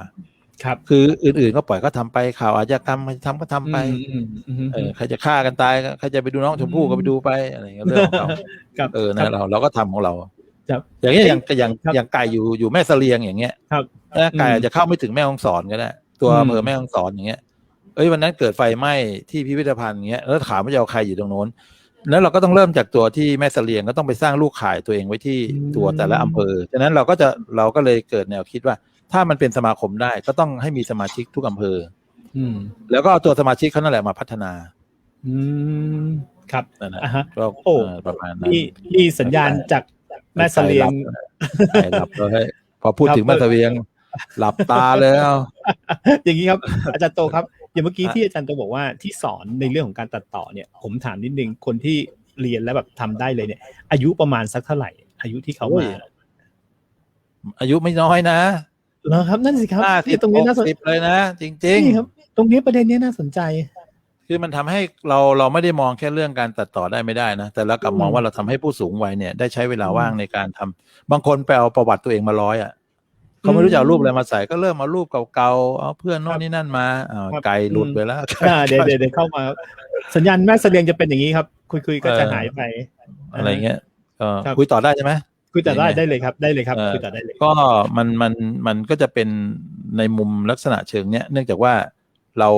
คืออื่นๆก็ปล่อยก็ทำไปข่าวอาชญากรรมทำก็ทำไปใครจะฆ่ากันตายใครจะไปดูน้องชมพู่ก็ไปดูไปอะไรเงี้ยเรื่องของเขานะเราก็ทำของเราอย่างเงี้ยอย่างไก่อยู่แม่เสลียงอย่างเงี้ยไก่อาจจะเข้าไม่ถึงแม่ฮ่องสอนก็ได้ตัวอำเภอแม่ฮ่องสอนอย่างเงี้ยวันนั้นเกิดไฟไหม้ที่พิพิธภัณฑ์อย่างเงี้ยแล้วถามว่าจะเอาใครอยู่ตรงโน้นแล้วเราก็ต้องเริ่มจากตัวที่แม่เสลียงก็ต้องไปสร้างลูกข่ายตัวเองไว้ที่ตัวแต่ละอำเภอฉะนั้นเราก็เลยเกิดแนวคิดว่าถ้ามันเป็นสมาคมได้ก็ต้องให้มีสมาชิกทุกอำเภอแล้วก็เอาตัวสมาชิกเขานั่นแหละมาพัฒนาครับก็ประมาณนั้นนี่สัญญาณจากแม่เสลียงหลับเลยพอพูดถึงแม่เสลียงหลับตาแล้ว อย่างนี้ครับอาจารย์โตครับอย่างเมื่อกี้ที่อาจารย์โตบอกว่าที่สอนในเรื่องของการตัดต่อเนี่ยผมถามนิดนึงคนที่เรียนแล้วแบบทำได้เลยเนี่ยอายุประมาณสักเท่าไหร่อายุที่เขามาอายุไม่น้อยนะเหรอครับนั่นสิครับตรงนี้น่าสนใจเลยนะจริงๆครับตรงนี้ประเด็นนี้น่าสนใจคือมันทำให้เราไม่ได้มองแค่เรื่องการตัดต่อได้ไม่ได้นะแต่เรากลับมองว่าเราทำให้ผู้สูงวัยเนี่ยได้ใช้เวลาว่างในการทำบางคนไปเอาประวัติตัวเองมา100เขาไม่รู้จะเอารูปอะไรมาใส่ก็เริ่มเอารูปเก่าๆเอาเพื่อนโน่นนี่นั่นมาไก่หลุดไปแล้วเดี๋ยวเข้ามาสัญญาณแม่เสลียงจะเป็นอย่างนี้ครับคุยก็จะหายไปอะไรเงี้ยคุยต่อได้ใช่ไหมคุยต่อได้เลยครับได้เลยครับคุยต่อได้เลยก็มันก็จะเป็นในมุมลักษณะเชิงเนี้ยเนื่องจากว่าเรา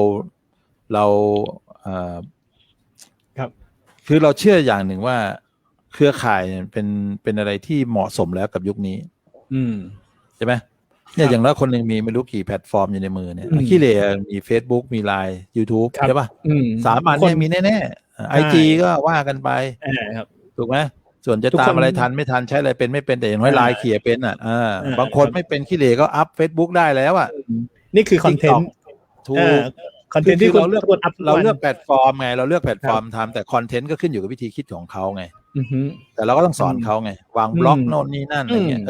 ครับคือเราเชื่ออย่างหนึ่งว่าเครือข่ายเป็นอะไรที่เหมาะสมแล้วกับยุคนี้ใช่ไหมเนี่ยอย่างน้อยคนหนึ่งมีไม่รู้กี่แพลตฟอร์มอยู่ในมือเนี่ยขี้เหร่มี Facebook มี Line YouTube ใช่ป่ะ3 อันเนี่ยมีแน่ๆ IG ก็ว่ากันไปถูกไหมส่วนจะตามอะไรทันไม่ทันใช้อะไรเป็นไม่เป็นแต่อย่างน้อย Line เขี่ยเป็นบางคนไม่เป็นขี้เหร่ก็อัพ Facebook ได้แล้วนี่คือคอนเทนต์ถูกคอนเทนต์ที่เราเลือกแพลตฟอร์มไงเราเลือกแพลตฟอร์มทำแต่คอนเทนต์ก็ขึ้นอยู่กับวิธีคิดของเขาไงแต่เราก็ต้องสอนเขาไงวางบล็อกโน่นนี่นั่นอะไรเงี้ย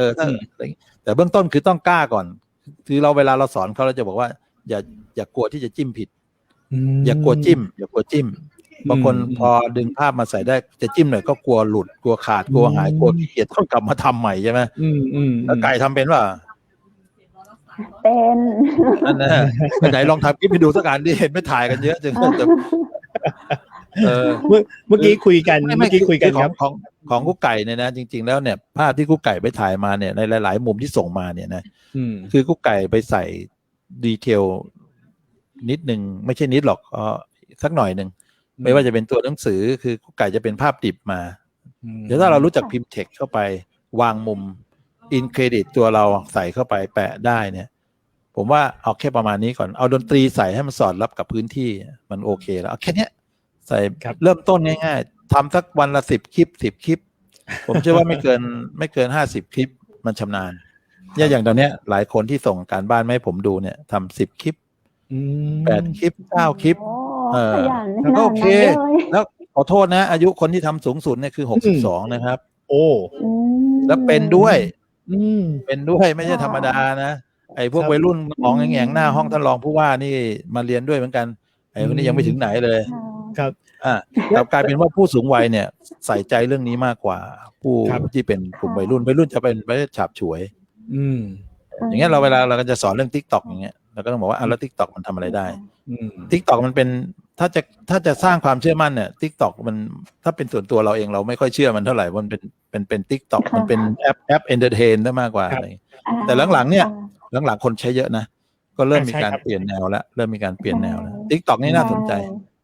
แต่เบื้องต้นคือต้องกล้าก่อนคือเวลาเราสอนเขาเราจะบอกว่าอย่ากลัวที่จะจิ้มผิดอย่ากลัวจิ้มบางคนพอดึงภาพมาใส่ได้จะจิ้มหน่อยก็กลัวหลุดกลัวขาดกลัวหายกลัวขี้เกียจต้องกลับมาทำใหม่ใช่ไหมแล้วไก่ทำเป็นป่ะเป็นนั่นนะไหนลองทำคลิปไปดูสักการที่เห็นไม่ถ่ายกันเยอะจนเมื่อกี้คุยกันครับของกุ๊กไก่เนี่ยนะจริงๆแล้วเนี่ยภาพที่กุ๊กไก่ไปถ่ายมาเนี่ยในหลายๆมุมที่ส่งมาเนี่ยนะคือกุ๊กไก่ไปใส่ ดีเทลนิดหนึ่งไม่ใช่นิดหรอกสักหน่อยหนึ่งไม่ว่าจะเป็นตัวหนังสือคือกุ๊กไก่จะเป็นภาพดิบมาเดี๋ยวถ้าเรารู้จักพิมพ์เท็กซ์เข้าไปวางมุมอินเครดิตตัวเราใส่เข้าไปแปะได้เนี่ยผมว่าเอาแค่ประมาณนี้ก่อนเอาดนตรีใส่ให้มันสอดรับกับพื้นที่มันโอเคแล้วเอาแค่นี้ใส่เริ่มต้นง่ายๆทำสักวันละ10 คลิป10 คลิปผมเชื่อว่าไม่เกิน50 คลิปมันชำนาญอย่างตอนเนี้ยหลายคนที่ส่งการบ้านมาให้ผมดูเนี่ยทำ10 คลิป8 คลิป9 คลิปแล้วก็โอเคแล้วขอโทษนะอายุคนที่ทำสูงสุดเนี่ยคือ62นะครับโอ้แล้วเป็นด้วยไม่ใช่ธรรมดานะไอ้พวกวัยรุ่นของแง่งหน้าห้องท่านรองผู้ว่านี่มาเรียนด้วยเหมือนกันไอ้คนนี้ยังไม่ถึงไหนเลยครับกลายเป็นว่าผู้สูงวัยเนี่ยใส่ใจเรื่องนี้มากกว่าผู้ที่เป็นกลุ่มวัยรุ่นจะเป็นไปฉาบฉวยอย่างเงี้ยเวลาเราก็จะสอนเรื่อง TikTok อย่างเงี้ยเราก็ต้องบอกว่าแล้ว TikTok มันทำอะไรได้TikTok มันเป็นถ้าจะสร้างความเชื่อมั่นเนี่ย TikTok มันถ้าเป็นส่วนตัวเราเองเราไม่ค่อยเชื่อมันเท่าไหร่มันเป็น TikTok มันเป็นแอปเอนเตอร์เทนได้มากกว่าอะไรแต่หลังๆเนี่ยหลังๆคนใช้เยอะนะก็เริ่มมีการเปลี่ยนแนวแล้วTikTok นี่น่าสนใจ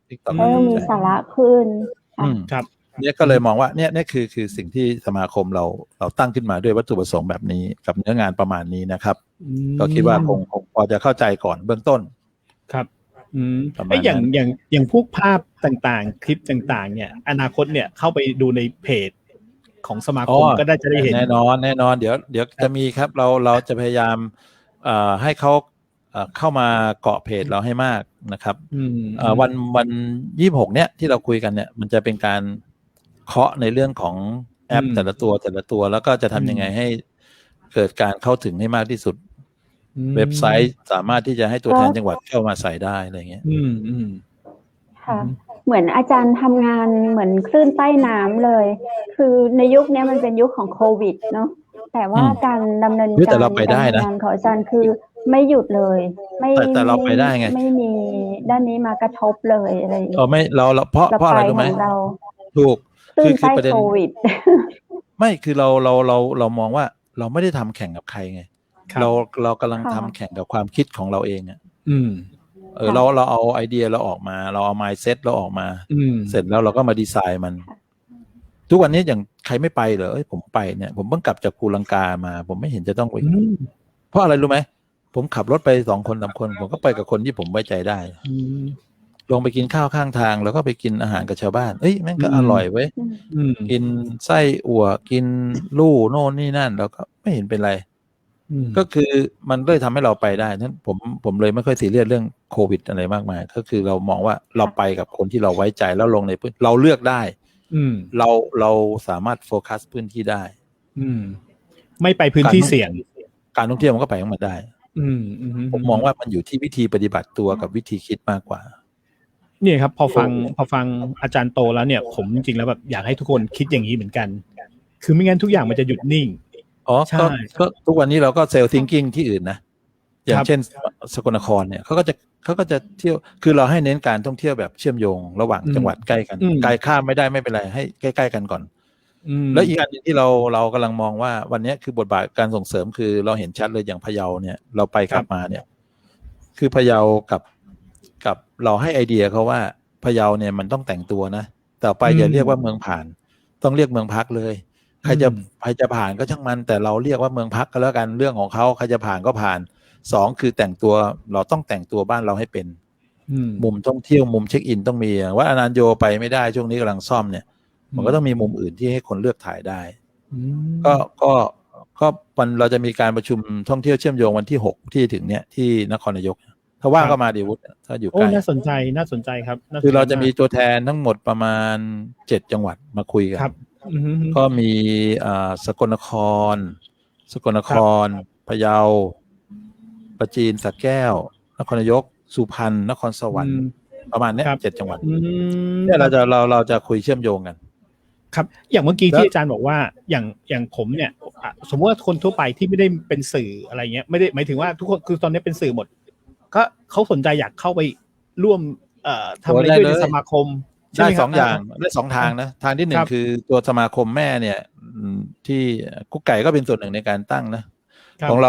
TikTok มีสาระขึ้นครับเนี่ยก็เลยมองว่าเนี่ยคือสิ่งที่สมาคมเราตั้งขึ้นมาด้วยวัตถุประสงค์แบบนี้กับเนื้องานประมาณนี้นะครับก็คิดว่าคงพอจะเข้าใจก่อนเบื้องต้นครับอย่างพวกภาพต่างๆคลิปต่างๆเนี่ยอนาคตเนี่ยเข้าไปดูในเพจของสมาคมก็ได้จะได้เห็นแน่นอนเดี๋ยวจะมีครับเราจะพยายามให้เขาเข้ามาเกาะเพจเราให้มากนะครับวัน26เนี่ยที่เราคุยกันเนี่ยมันจะเป็นการเคาะในเรื่องของแอปแต่ละตัวแล้วก็จะทำยังไงให้เกิดการเข้าถึงให้มากที่สุดเว็บไซต์สามารถที่จะให้ตัวแทนจังหวัดเข้ามาใส่ได้อะไรเงี้ยค่ะเหมือนอาจารย์ทำงานเหมือนคลื่นใต้น้ำเลยคือในยุคนี้มันเป็นยุคของโควิดเนาะแต่ว่าการดำเนินการงานของอาจารย์คือไม่หยุดเลยแต่เราไปได้ไงไม่มีด้านนี้มากระทบเลยอะไรไม่เราเพราะอะไรรู้ไหมถูกคือประเด็นไม่คือเรามองว่าเราไม่ได้ทำแข่งกับใครไงเรากำลังทำแข่งกับความคิดของเราเองอ่ะเราเอาไอเดียเราออกมาเราเอา mindset เราออกมาเสร็จแล้วเราก็มาดีไซน์มันทุกวันนี้อย่างใครไม่ไปเหรอผมไปเนี่ยผมเพิ่งกลับจากภูลังกามาผมไม่เห็นจะต้องไปเพราะอะไรรู้ไหมผมขับรถไป2 คน3 คนผมก็ไปกับคนที่ผมไว้ใจได้ลงไปกินข้าวข้างทางแล้วก็ไปกินอาหารกับชาวบ้านแม่งก็อร่อยเว้ยกินไส้อั่วกินลู่โน่นนี่นั่นแล้วก็ไม่เห็นเป็นไรก็คือมันเลยทำให้เราไปได้นั้นผมเลยไม่ค่อยซีเรียสเรื่องโควิดอะไรมากมายก็คือเรามองว่าเราไปกับคนที่เราไว้ใจแล้วลงในพื้นเราเลือกได้เราสามารถโฟกัสพื้นที่ได้ไม่ไปพื้นที่เสี่ยงการท่องเที่ยวมันก็ไปของมันได้ผมมองว่ามันอยู่ที่วิธีปฏิบัติตัวกับวิธีคิดมากกว่านี่ครับพอฟังอาจารย์โตแล้วเนี่ยผมจริงๆแล้วแบบอยากให้ทุกคนคิดอย่างนี้เหมือนกันคือไม่งั้นทุกอย่างมันจะหยุดนิ่งก็ทุกวันนี้เราก็เซลล์ทิงกิ้งที่อื่นนะอย่างเช่นสกลนครเนี่ยเขาก็จะเที่ยวคือเราให้เน้นการท่องเที่ยวแบบเชื่อมโยงระหว่างจังหวัดใกล้กันไกลข้ามไม่ได้ไม่เป็นไรให้ใกล้ๆกันก่อนแล้วอีกอันนึงที่เรากำลังมองว่าวันนี้คือบทบาทการส่งเสริมคือเราเห็นชัดเลยอย่างพะเยาเนี่ยเราไปกลับมาเนี่ยคือพะเยากับเราให้ไอเดียเขาว่าพะเยาเนี่ยมันต้องแต่งตัวนะต่อไปอย่าเรียกว่าเมืองผ่านต้องเรียกเมืองพักเลยใครจะผ่านก็ช่างมันแต่เราเรียกว่าเมืองพักก็แล้วกันเรื่องของเขาใครจะผ่านก็ผ่าน2คือแต่งตัวเราต้องแต่งตัวบ้านเราให้เป็นมุมท่องเที่ยวมุมเช็คอินต้องมีว่าอนันโยไปไม่ได้ช่วงนี้กำลังซ่อมเนี่ยมันก็ต้องมีมุมอื่นที่ให้คนเลือกถ่ายได้ก็วันเราจะมีการประชุมท่องเที่ยวเชื่อมโยงวันที่6ที่ถึงเนี่ยที่นครนายกถ้าว่างก็มาดิวุฒิถ้าอยู่ใกล้น่าสนใจครับคือเราจะมีตัวแทนทั้งหมดประมาณ7 จังหวัดมาคุยกันก็มีสกลนครพะเยาปราจีนสระแก้วนครนายกสุพรรณนครสวรรค์ประมาณนี้7 จังหวัดเนี่ยเราจะคุยเชื่อมโยงกันครับอย่างเมื่อกี้ที่อาจารย์บอกว่าอย่างผมเนี่ยสมมติว่าคนทั่วไปที่ไม่ได้เป็นสื่ออะไรเงี้ยไม่ได้หมายถึงว่าทุกคนคือตอนนี้เป็นสื่อหมดก็เขาสนใจอยากเข้าไปร่วมทำอะไรด้วยในสมาคมได้2 อย่างได้2 ทางนะทางที่1คือตัวสมาคมแม่เนี่ยที่กุ๊กไก่ก็เป็นส่วนหนึ่งในการตั้งนะ ครับ ของเ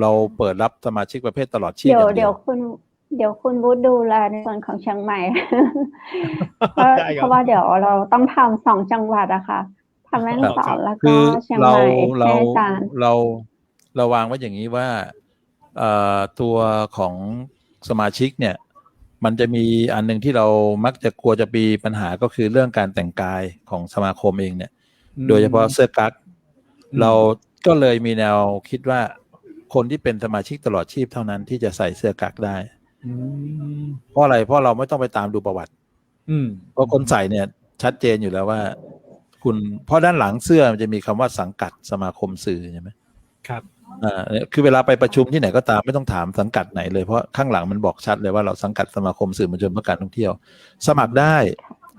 ราเปิดรับสมาชิกประเภทตลอดชีพอย่างเดี เดี๋ ย ยว วคุณวุฒิดูแลในส่วนของเชียงใหม่ ได้ครับ เพราะว่าเดี๋ยวเราต้องทำ2 จังหวัดอะค่ะทำแม่ฮ่องสอนแล้ว คื ก็ อ เชียง เรา ใหม่ให้ เรา อาจารย์ เราวางไว้อย่างนี้ว่าตัวของสมาชิกเนี่ยมันจะมีอันหนึ่งที่เรามักจะกลัวจะมีปัญหาก็คือเรื่องการแต่งกายของสมาคมเองเนี่ยโดยเฉพาะเสื้อกั๊กเราก็เลยมีแนวคิดว่าคนที่เป็นสมาชิกตลอดชีพเท่านั้นที่จะใส่เสื้อกั๊กได้เพราะอะไรเพราะเราไม่ต้องไปตามดูประวัติเพราะคนใส่เนี่ยชัดเจนอยู่แล้วว่าคุณเพราะด้านหลังเสื้อมันจะมีคำว่าสังกัดสมาคมสื่อใช่ไหมครับคือเวลาไปประชุมที่ไหนก็ตามไม่ต้องถามสังกัดไหนเลยเพราะข้างหลังมันบอกชัดเลยว่าเราสังกัดสมาคมสื่อมวลชนเพื่อการท่องเที่ยวสมัครได้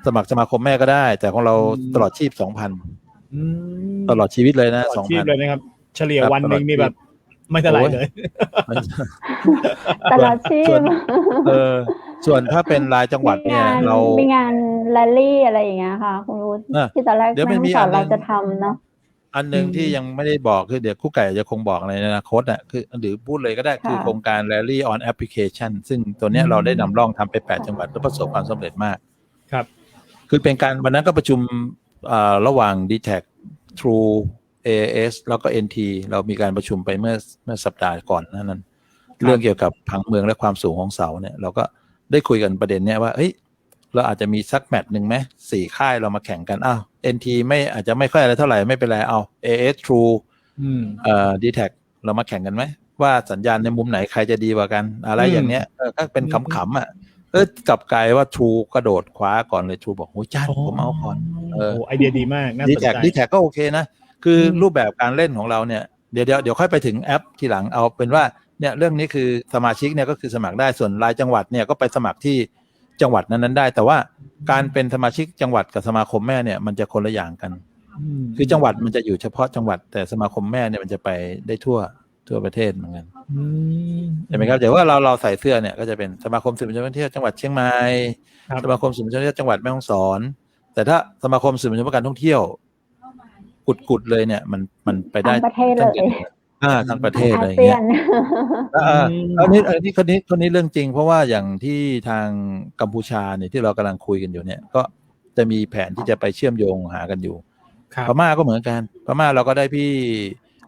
สมัครสมาคมแม่ก็ได้แต่ของเราตลอดชีพ 2,000 ตลอดชีวิตเลยนะ ตลอดชีพเลยนะครับเฉลี่ยวันหนึ่งมีแบบไม่เท่าไหร่เลย ตลอดชีพ ส่วนถ้าเป็นรายจังหวัดเนี่ยเรามีงานแรลลี่อะไรอย่างเงี้ยค่ะคุณวุฒิที่ตอนแรกแม่ฮ่องสอนเราจะทำเนาะอันหนึ่งที่ยังไม่ได้บอกคือเดี๋ยวคู่ไก่จะคงบอกในอนาคตอ่ะคือหรือพูดเลยก็ได้คือโครงการ Rally on Application ซึ่งตัวเนี้ยเราได้นำร่องทำไป8 จังหวัดแล้วประสบความสำเร็จมากครับคือเป็นการวันนั้นก็ประชุมระหว่าง DTAC True AAS แล้วก็ NT เรามีการประชุมไปเมื่อสัปดาห์ก่อนนั้นเรื่องเกี่ยวกับผังเมืองและความสูงของเสาเนี่ยเราก็ได้คุยกันประเด็นเนี้ยว่าเฮ้ยเราอาจจะมีสักแมตช์หนึ่งไหม4 ค่ายเรามาแข่งกันNT ไม่อาจจะไม่ค่อยอะไรเท่าไหร่ไม่เป็นไรเอา AS True DTAC เรามาแข่งกันไหมว่าสัญญาณในมุมไหนใครจะดีกว่ากันอะไรอย่างเนี้ยก็เป็นขำๆอ่ะกลับกลายว่า True กระโดดคว้าก่อนเลย True บอกโอ้ยจ้าผมเอาก่อนไอเดียดีมากน่าสนใจ DTAC ก็โอเคนะคือรูปแบบการเล่นของเราเนี่ยเดี๋ยวค่อยไปถึงแอปทีหลังเอาเป็นว่าเนี่ยเรื่องนี้คือสมาชิกเนี่ยก็คือสมัครได้ส่วนรายจังหวัดเนี่ยก็ไปสมัครที่จังหวัดนั้นๆได้แต่ว่าการเป็นสมาชิกจังหวัดกับสมาคมแม่เนี่ยมันจะคนละอย่างกันคือจังหวัดมันจะอยู่เฉพาะจังหวัดแต่สมาคมแม่เนี่ยมันจะไปได้ทั่วประเทศเหมือนกันใช่ไหมครับแต่ว่าเราใส่เสื้อเนี่ยก็จะเป็นสมาคมสื่อมวลชนท่องเที่ยวจังหวัดเชียงใหม่สมาคมสื่อมวลชนท่องเที่ยวจังหวัดแม่ฮ่องสอนแต่ถ้าสมาคมสื่อมวลชนเพื่อการท่องเที่ยวกุดเลยเนี่ยมันไปได้ทั้งประเทศเลยทั้งประเทศอะไรอย่างเงี้ยอันนี้เรื่องจริงเพราะว่าอย่างที่ทางกัมพูชาเนี่ยที่เรากำลังคุยกันอยู่เนี่ยก็จะมีแผนที่จะไปเชื่อมโยงหากันอยู่พม่าก็เหมือนกันพม่าเราก็ได้พี่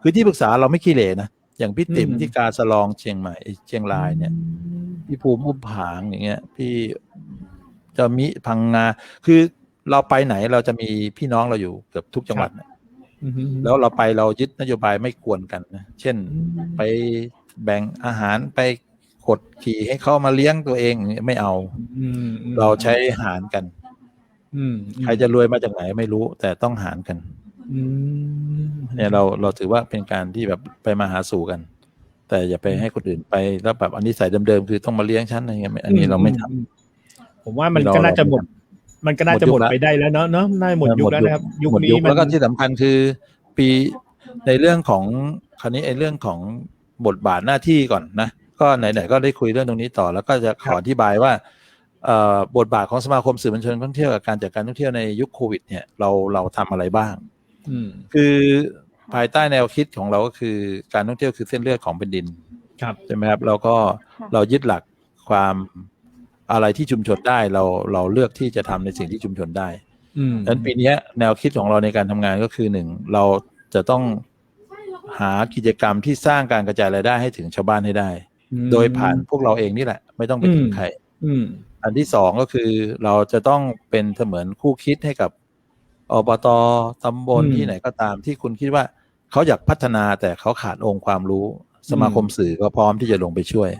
คือที่ปรึกษาเราไม่ขี้เหร่นะอย่างพี่ติ๋มที่กาสลองเชียงใหม่เชียงรายเนี่ยพี่ภูมิอุ้มผางอย่างเงี้ยพี่จะมีพังงาคือเราไปไหนเราจะมีพี่น้องเราอยู่เกือบทุกจังหวัดแล้วเราไปเรายึดนโยบายไม่กวนกันนะเช่นไปแบ่งอาหารไปกดขี่ให้เขามาเลี้ยงตัวเองไม่เอาเราใช้หารกันใครจะรวยมาจากไหนไม่รู้แต่ต้องหารกันเนี่ยเราถือว่าเป็นการที่แบบไปมาหาสู่กันแต่อย่าไปให้คนอื่นไปแล้วแบบอันนี้ใส่เดิมๆคือต้องมาเลี้ยงฉันอะไรเงี้ยอันนี้เราไม่ทำผมว่ามันก็น่าจะหมดไปได้แล้วเนาะน่าหมดยุคแล้วนะครับยุคนี้แล้วก็ที่สำคัญคือปีในเรื่องของคราวนี้ไอ้เรื่องของบทบาทหน้าที่ก่อนนะก็ไหนๆก็ได้คุยเรื่องตรงนี้ต่อแล้วก็จะขออธิบายว่าบทบาทของสมาคมสื่อมวลชนท่องเที่ยวกับการจัดการท่องเที่ยวในยุคโควิดเนี่ยเราทำอะไรบ้างคือภายใต้แนวคิดของเราก็คือการท่องเที่ยวคือเส้นเลือดของแผ่นดินใช่ไหมครับแล้วก็เรายึดหลักความอะไรที่ชุมชนได้เราเลือกที่จะทำในสิ่งที่ชุมชนได้ดังนั้นปีนี้แนวคิดของเราในการทำงานก็คือ1เราจะต้องหากิจกรรมที่สร้างการกระจายรายได้ให้ถึงชาวบ้านให้ได้โดยผ่านพวกเราเองนี่แหละไม่ต้องไปถึงใครอันที่2ก็คือเราจะต้องเป็นเสมือนคู่คิดให้กับอบต.ตำบลที่ไหนก็ตามที่คุณคิดว่าเขาอยากพัฒนาแต่เขาขาดองค์ความรู้สมาคมสื่อก็พร้อมที่จะลงไปช่วย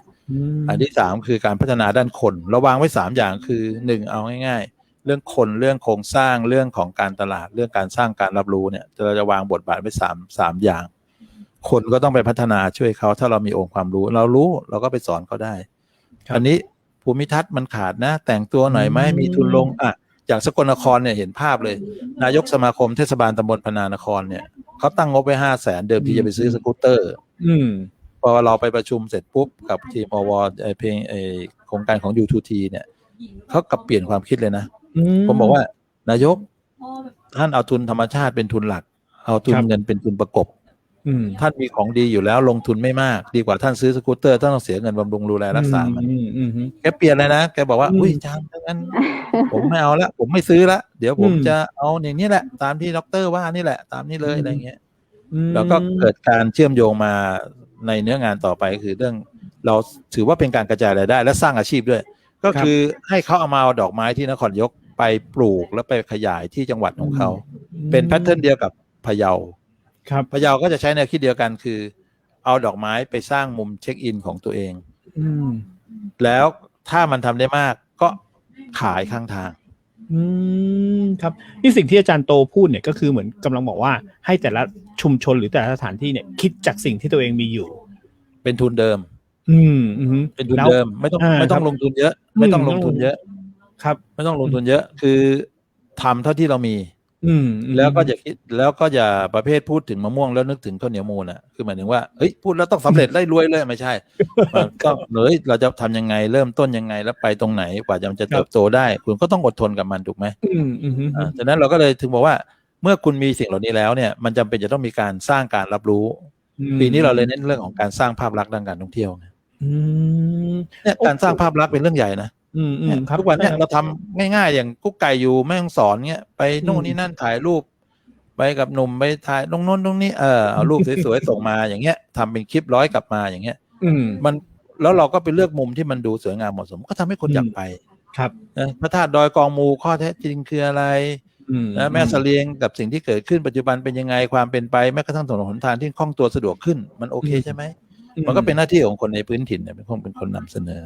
อันที่3คือการพัฒนาด้านคนเราวางไว้3อย่างคือ1เอาง่ายๆเรื่องคนเรื่องโครงสร้างเรื่องของการตลาดเรื่องการสร้างการรับรู้เนี่ยเราจะวางบทบาทไว้3อย่างคนก็ต้องไปพัฒนาช่วยเขาถ้าเรามีองค์ความรู้เราก็ไปสอนเขาได้อันนี้ภูมิทัศน์มันขาดนะแต่งตัวหน่อยไหมมีทุนลงอย่างสกลนครเนี่ยเห็นภาพเลยนายกสมาคมเทศบาลตำบลพนานครเนี่ยเขาตั้งงบไว้500,000เดิมที่จะไปซื้อสกูตเตอร์พอเราไปประชุมเสร็จปุ๊บกับทีมอวเพลงโครงการของ U2T เนี่ยเขากลับเปลี่ยนความคิดเลยนะผมบอกว่านายกท่านเอาทุนธรรมชาติเป็นทุนหลักเอาทุนเงินเป็นทุนประกบ ท่านมีของดีอยู่แล้วลงทุนไม่มากดีกว่าท่านซื้อสกูตเตอร์ท่านต้องเสียเงินบำรุงดูแลรักษามันแกเปลี่ยนเลยนะแกบอกว่าอุ้ยอาจารย์งั้นผมไม่เอาละผมไม่ซื้อละเดี๋ยวผมจะเอาอย่างนี้แหละตามที่ด็อกเตอร์ว่านี่แหละตามนี้เลยอะไรเงี้ยแล้วก็เกิดการเชื่อมโยงมาในเนื้องานต่อไปคือเรื่องเราถือว่าเป็นการกระจายรายได้และสร้างอาชีพด้วยก็คือให้เขาเอามาดอกไม้ที่นครนายกไปปลูกแล้วไปขยายที่จังหวัดของเขาเป็นแพทเทิร์นเดียวกับพะเยาพะเยาก็จะใช้แนวคิดเดียวกันคือเอาดอกไม้ไปสร้างมุมเช็คอินของตัวเองแล้วถ้ามันทำได้มากก็ขายข้างทางครับนี่สิ่งที่อาจารย์โตพูดเนี่ยก็คือเหมือนกำลังบอกว่าให้แต่ละชุมชนหรือแต่ละสถานที่เนี่ยคิดจากสิ่งที่ตัวเองมีอยู่เป็นทุนเดิมเป็นทุนเดิมไม่ต้องลงทุนเยอะไม่ต้องลงทุนเยอะครับไม่ต้องลงทุนเยอะคือทำเท่าที่เรามีแล้วก็อย่าคิดแล้วก็อย่าประเภทพูดถึงมะม่วงแล้วนึกถึงข้าวเหนียวมูนอ่ะคือหมายถึงว่าเฮ้ยพูดแล้วต้องสำเร็จได้รวยเลยไม่ใช่ก็เลยเราจะทำยังไงเริ่มต้นยังไงแล้วไปตรงไหนกว่าจะเติบโตได้คุณก็ต้องอดทนกับมันถูกไหมฉะนั้นเราก็เลยถึงบอกว่าเมื่อคุณมีสิ่งเหล่านี้แล้วเนี่ยมันจำเป็นจะต้องมีการสร้างการรับรู้ปีนี้เราเลยเน้นเรื่องของการสร้างภาพลักษณ์ด้านการท่องเที่ยวเนี่ยการสร้างภาพลักษณ์เป็นเรื่องใหญ่นะทุกวันเนี่ยเราทำง่ายๆอย่างกุ๊กไก่อยู่แม่ฮ่องสอนเงี้ยไปโน่นนี่นั่นถ่ายรูปไปกับหนุ่มไปถ่ายตรงโน้นตรงนี้เอารูปสวยๆส่งมาอย่างเงี้ยทำเป็นคลิปร้อยกลับมาอย่างเงี้ยมันแล้วเราก็ไปเลือกมุมที่มันดูสวยงามเหมาะสมก็ทำให้คนอยากไปครับพระธาตุดอยกองมูข้อแท้จริงคืออะไรแม่เสลียงกับสิ่งที่เกิดขึ้นปัจจุบันเป็นยังไงความเป็นไปแม้กระทั่งถนนหนทางที่คล่องตัวสะดวกขึ้นมันโอเคใช่ไหมมันก็เป็นหน้าที่ของคนในพื้นถิ่นเนี่ยเป็นคนนำเสนอ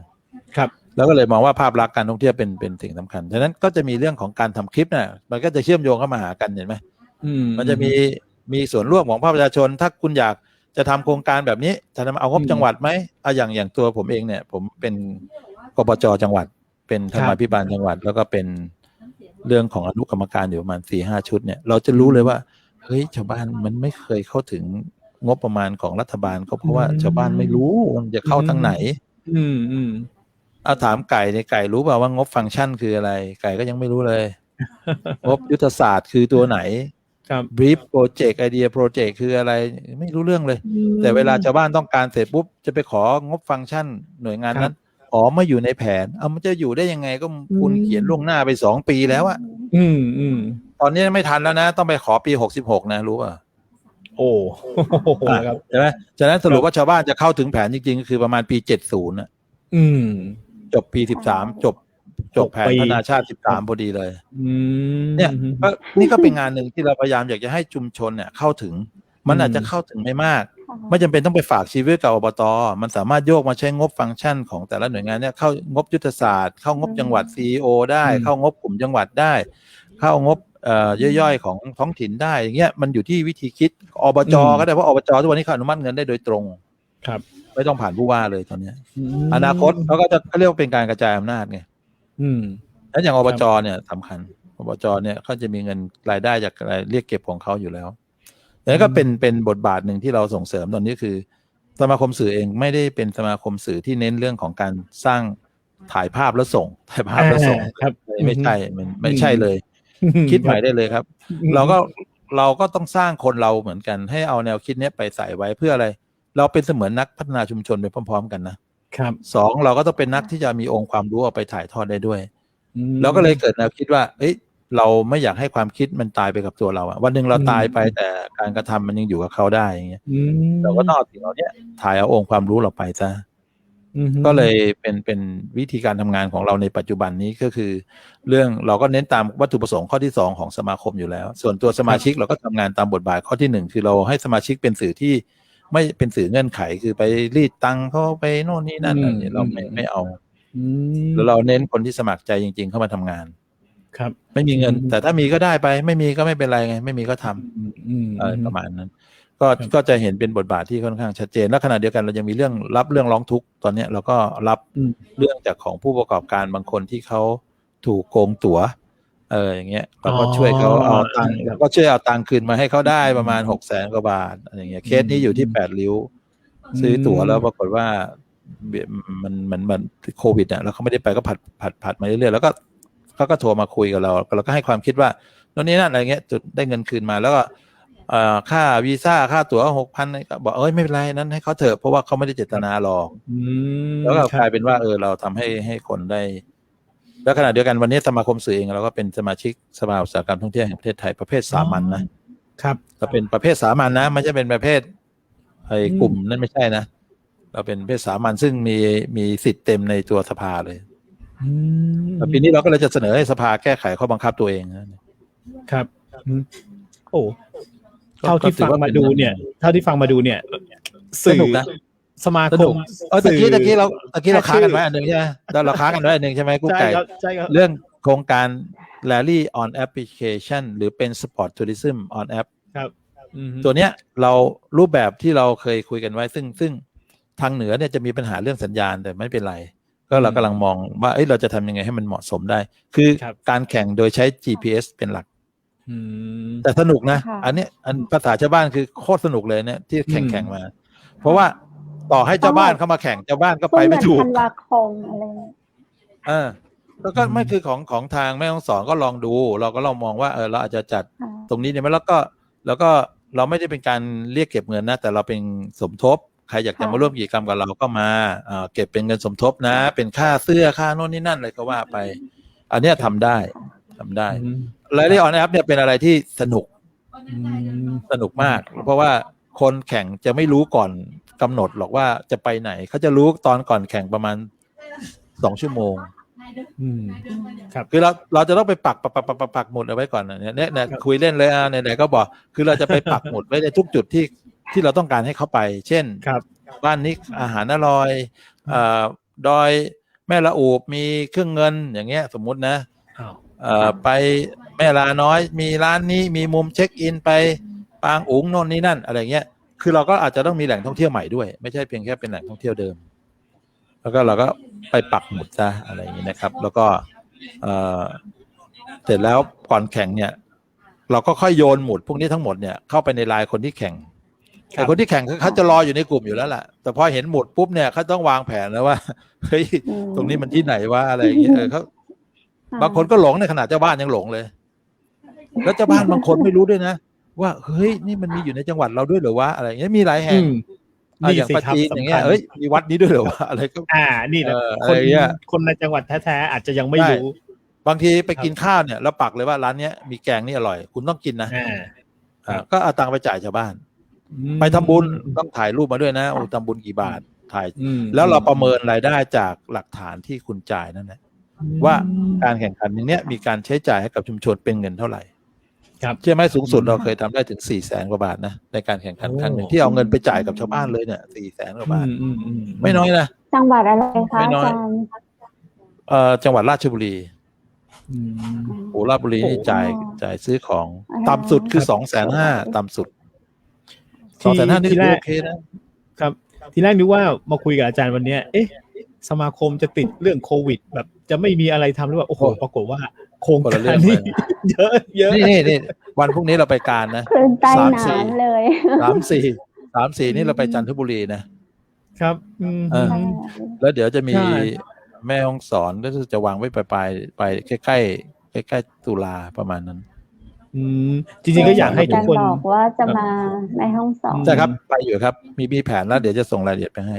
ครับแล้วก็เลยมองว่าภาพลักษณ์การท่องเที่ยวเป็นสิ่งสำคัญฉะนั้นก็จะมีเรื่องของการทำคลิปน่ะมันก็จะเชื่อมโยงเข้ามาหากันเห็นไหมมันจะมีส่วนร่วมของภาคประชาชนถ้าคุณอยากจะทำโครงการแบบนี้จะเอางบจังหวัดไหมอย่างตัวผมเองเนี่ยผมเป็นกปจ.จังหวัดเป็นธรรมาภิบาลจังหวัดแล้วก็เป็นเรื่องของอนุกรรมการอยู่ประมาณ 4-5 ชุดเนี่ยเราจะรู้เลยว่าเฮ้ยชาวบ้านมันไม่เคยเข้าถึงงบประมาณของรัฐบาลก็เพราะว่าชาวบ้านไม่รู้มันจะเข้าทางไหนเอาถามไก่ในไก่รู้เปล่าว่างบฟังก์ชันคืออะไรไก่ก็ยังไม่รู้เลย งบยุทธศาสตร์คือตัวไหนbrief project idea project คืออะไรไม่รู้เรื่องเลยแต่เวลาชาวบ้านต้องการเสร็จปุ๊บจะไปของบฟังก์ชันหน่วยงานนั้นไม่อยู่ในแผนมันจะอยู่ได้ยังไงก็คุณเขียนล่วงหน้าไป2 ปีแล้วอะตอนนี้ไม่ทันแล้วนะต้องไปขอปี66นะรู้ป่ะโอ้ครับใช่ไหมฉะนั้นสรุปว่าชาวบ้านจะเข้าถึงแผนจริงๆก็คือประมาณปี70นะจบปี13จบแผนพัฒนาชาติ13พอดีเลยเนี่ยนี่ก็เป็นงานหนึ่งที่เราพยายามอยากจะให้ชุมชนเนี่ยเข้าถึงมันอาจจะเข้าถึงไม่มากไม่จำเป็นต้องไปฝากชีวิตกับอบต.มันสามารถโยกมาใช้งบฟังก์ชันของแต่ละหน่วยงานเนี่ยเข้างบยุทธศาสตร์เข้างบจังหวัด CEO ได้เข้างบกลุ่มจังหวัดได้เข้างบย่อยๆของท้องถิ่นได้อย่างเงี้ยมันอยู่ที่วิธีคิดอบจ.ก็ได้เพราะอบจ.ทุกวันนี้เขาอนุมัติเงินได้โดยตรงครับไม่ต้องผ่านผู้ว่าเลยตอนนี้อนาคตเขาก็จะเรียกว่าเป็นการกระจายอำนาจไงแล้วอย่างอบจ.เนี่ยสำคัญอบจ.เนี่ยเขาจะมีเงินรายได้จากอะไรเรียกเก็บของเขาอยู่แล้วแล้วก็เป็นบทบาทหนึ่งที่เราส่งเสริมตอนนี้คือสมาคมสื่อเองไม่ได้เป็นสมาคมสื่อที่เน้นเรื่องของการสร้างถ่ายภาพแล้วส่งไม่ใช่มันไม่ใช่เลยคิดใหม่ได้เลยครับเราก็ต้องสร้างคนเราเหมือนกันให้เอาแนวคิดนี้ไปใส่ไว้เพื่ออะไรเราเป็นเสมือนนักพัฒนาชุมชนไปพร้อมๆกันนะครับ2เราก็ต้องเป็นนักที่จะมีองค์ความรู้เอาไปถ่ายทอดได้ด้วยเราก็เลยเกิดแนวคิดว่าเราไม่อยากให้ความคิดมันตายไปกับตัวเราอะวันหนึ่งเราตายไปแต่การกระทำมันยังอยู่กับเขาได้อย่างเงี้ยเราก็ต้องเอาสิ่งเหล่านี้ถ่ายเอาองค์ความรู้เราไปซะก็เลยเป็นวิธีการทำงานของเราในปัจจุบันนี้ก็คือเรื่องเราก็เน้นตามวัตถุประสงค์ข้อที่2ของสมาคมอยู่แล้วส่วนตัวสมาชิกเราก็ทำงานตามบทบาทข้อที่1คือเราให้สมาชิกเป็นสื่อที่ไม่เป็นสื่อเงื่อนไขคือไปรีดตังค์เขาไปโน่นนี่นั่นอะไรเราไม่เอาแล้วเราเน้นคนที่สมัครใจจริงๆเข้ามาทำงานครับไม่มีเงินแต่ถ้ามีก็ได้ไปไม่มีก็ไม่เป็นไรไงไม่มีก็ทำประมาณนั้นก็จะเห็นเป็นบทบาทที่ค่อนข้างชัดเจนและขณะเดียวกันเรายังมีเรื่องร้องทุกข์ตอนนี้เราก็รับเรื่องจากของผู้ประกอบการบางคนที่เขาถูกโกงตั๋วอย่างเงี้ยเราก็ช่วยเขาเอาตังค์ก็ช่วยเอาตังค์คืนมาให้เขาได้ประมาณ600,000 กว่าบาทอย่างเงี้ยเคสนี้อยู่ที่8 ริ้วซื้อตั๋วแล้วปรากฏว่ามันโควิดอ่ะแล้วเขาไม่ได้ไปก็ผัดมาเรื่อยๆแล้วก็เขาก็โทรมาคุยกับเราก็ให้ความคิดว่าโน่นนี่นั่นอะไรเงี้ยจุดได้เงินคืนมาแล้วก็ ค่าวีซ่าค่าตั๋ว6,000ก็บอกไม่เป็นไรนั้นให้เขาเถอะเพราะว่าเขาไม่ได้เจตนาหรอกแล้วก็กลายเป็นว่าเราทำให้คนได้แล้วขณะเดียวกันวันนี้สมาคมสื่อเองเราก็เป็นสมาชิกสภาอุตสาหกรรมท่องเที่ยวแห่งประเทศไทยประเภทสามัญนะครับเราเป็นประเภทสามัญนะไม่ใช่เป็นประเภทกลุ่มนั่นไม่ใช่นะเราเป็นประเภทสามัญซึ่งมีสิทธิ์เต็มในตัวสภาเลยปีนี้เราก็เลยจะเสนอให้สภาแก้ไขข้อบังคับตัวเองนะครับโอ้เท่าที่ฟังมาดูเนี่ยสื่อสมาคมตะกี้เราค้างกันไว้อันหนึ่งใช่ไหมเราค้างกันไว้อันหนึ่งใช่ไหมกู้ไก่เรื่องโครงการ Rally on Application หรือเป็น Sport Tourism on App ครับตัวเนี้ยเรารูปแบบที่เราเคยคุยกันไว้ซึ่งทางเหนือเนี่ยจะมีปัญหาเรื่องสัญญาณแต่ไม่เป็นไรก็เรากำลังมองว่าเราจะทำยังไงให้มันเหมาะสมได้คือการแข่งโดยใช้ GPS เป็นหลักแต่สนุกนะอันภาษาชาวบ้านคือโคตรสนุกเลยเนี่ยที่แข่งมาเพราะว่าต่อให้เจ้าบ้านเข้ามาแข่งเจ้าบ้านก็ไปไม่ถูกธันวาคมอะไรแล้วก็ไม่คือของทางแม่ฮ่องสอนก็ลองดูเราก็ลองมองว่าเราอาจจะจัดตรงนี้เนี่ยแล้วก็เราไม่ได้เป็นการเรียกเก็บเงินนะแต่เราเป็นสมทบใครอยากจะมาร่วมกิจกรรมกับเราก็มาเก็บเป็นเงินสมทบนะเป็นค่าเสื้อค่าโน่นนี่นั่นอะไรก็ว่าไปอันนี้ทำได้Rally on App เนี่ยเป็นอะไรที่สนุกมากเพราะว่าคนแข่งจะไม่รู้ก่อนกำหนดหรอกว่าจะไปไหนเขาจะรู้ตอนก่อนแข่งประมาณ2 ชั่วโมงครับคือเราจะต้องไปปักหมุดเอาไว้ก่อนเนี่ยคุยเล่นเลยไหนๆก็บอกคือเราจะไปปักหมุดไว้ในทุกจุดที่เราต้องการให้เขาไปเช่นบ้านนี้อาหารอร่อยดอยแม่ละอูบมีเครื่องเงินอย่างเงี้ยสมมุตินะไปแม่ลาน้อยมีร้านนี้มีมุมเช็คอินไปปางอุ๋งโน่นนี่นั่นอะไรเงี้ยคือเราก็อาจจะต้องมีแหล่งท่องเที่ยวใหม่ด้วยไม่ใช่เพียงแค่เป็นแหล่งท่องเที่ยวเดิมแล้วก็เราก็ไปปักหมุดซะอะไรอย่างนี้นะครับแล้วก็เสร็จแล้วก่อนแข่งเนี่ยเราก็ค่อยโยนหมุดพวกนี้ทั้งหมดเนี่ยเข้าไปในไลน์คนที่แข่งแต่คนที่แข่งเขาจะรออยู่ในกลุ่มอยู่แล้วแหละแต่พอเห็นหมุดปุ๊บเนี่ยเขาต้องวางแผนแล้วว่าเฮ้ยตรงนี้มันที่ไหนวะอะไรอย่างเงี้ยเขาบางคนก็หลงในขนาดเจ้าบ้านยังหลงเลยแล้วเจ้าบ้านบางคนไม่รู้ด้วยนะว่าเฮ้ยนี่มันมีอยู่ในจังหวัดเราด้วยหรือวะอะไรอย่างเงี้ยมีหลายแห่งอย่างปัจจีนอย่างเงี้ยมีวัดนี้ด้วยหรือวะอะไรก็นี่แหละคนในจังหวัดแท้ๆอาจจะยังไม่รู้บางทีไปกินข้าวเนี่ยแล้วปักเลยว่าร้านเนี้ยมีแกงนี่อร่อยคุณต้องกินนะก็เอาตังค์ไปจ่ายชาวบ้านไปทำบุญต้องถ่ายรูปมาด้วยนะทำบุญกี่บาทถ่ายแล้วเราประเมินรายได้จากหลักฐานที่คุณจ่ายนั่นแหละว่าการแข่งขันอย่างเนี้ยมีการใช้จ่ายให้กับชุมชนเป็นเงินเท่าไหร่ใช่ไหมสูงสุดเราเคยทำได้ถึง400,000 กว่าบาทนะในการแข่งขันครั้งหนึ่งที่เอาเงินไปจ่ายกับชาวบ้านเลยเนี่ย400,000 กว่าบาทไม่น้อยนะจังหวัดอะไรคะอาจารย์จังหวัดราชบุรีราชบุรีนี่จ่ายซื้อของต่ำสุดคือ250,000ต่ำสุด250,000นี่โอเคนะครับทีแรกนึกว่ามาคุยกับอาจารย์วันนี้สมาคมจะติดเรื่องโควิดแบบจะไม่มีอะไรทำหรือเปล่าโอ้โหปรากฏว่าโครงการนี้เยอะนี่วันพรุ่งนี้เราไปการนะ3-4เลย3-4นี่เราไปจันทบุรีนะครับแล้วเดี๋ยวจะมีแม่ฮ่องสอนก็จะวางไว้ไปใกล้ตุลาประมาณนั้นจริงๆก็อยากให้ทุกคนบอกว่าจะมาแม่ฮ่องสอนใช่ครับไปอยู่ครับมีแผนแล้วเดี๋ยวจะส่งรายละเอียดไปให้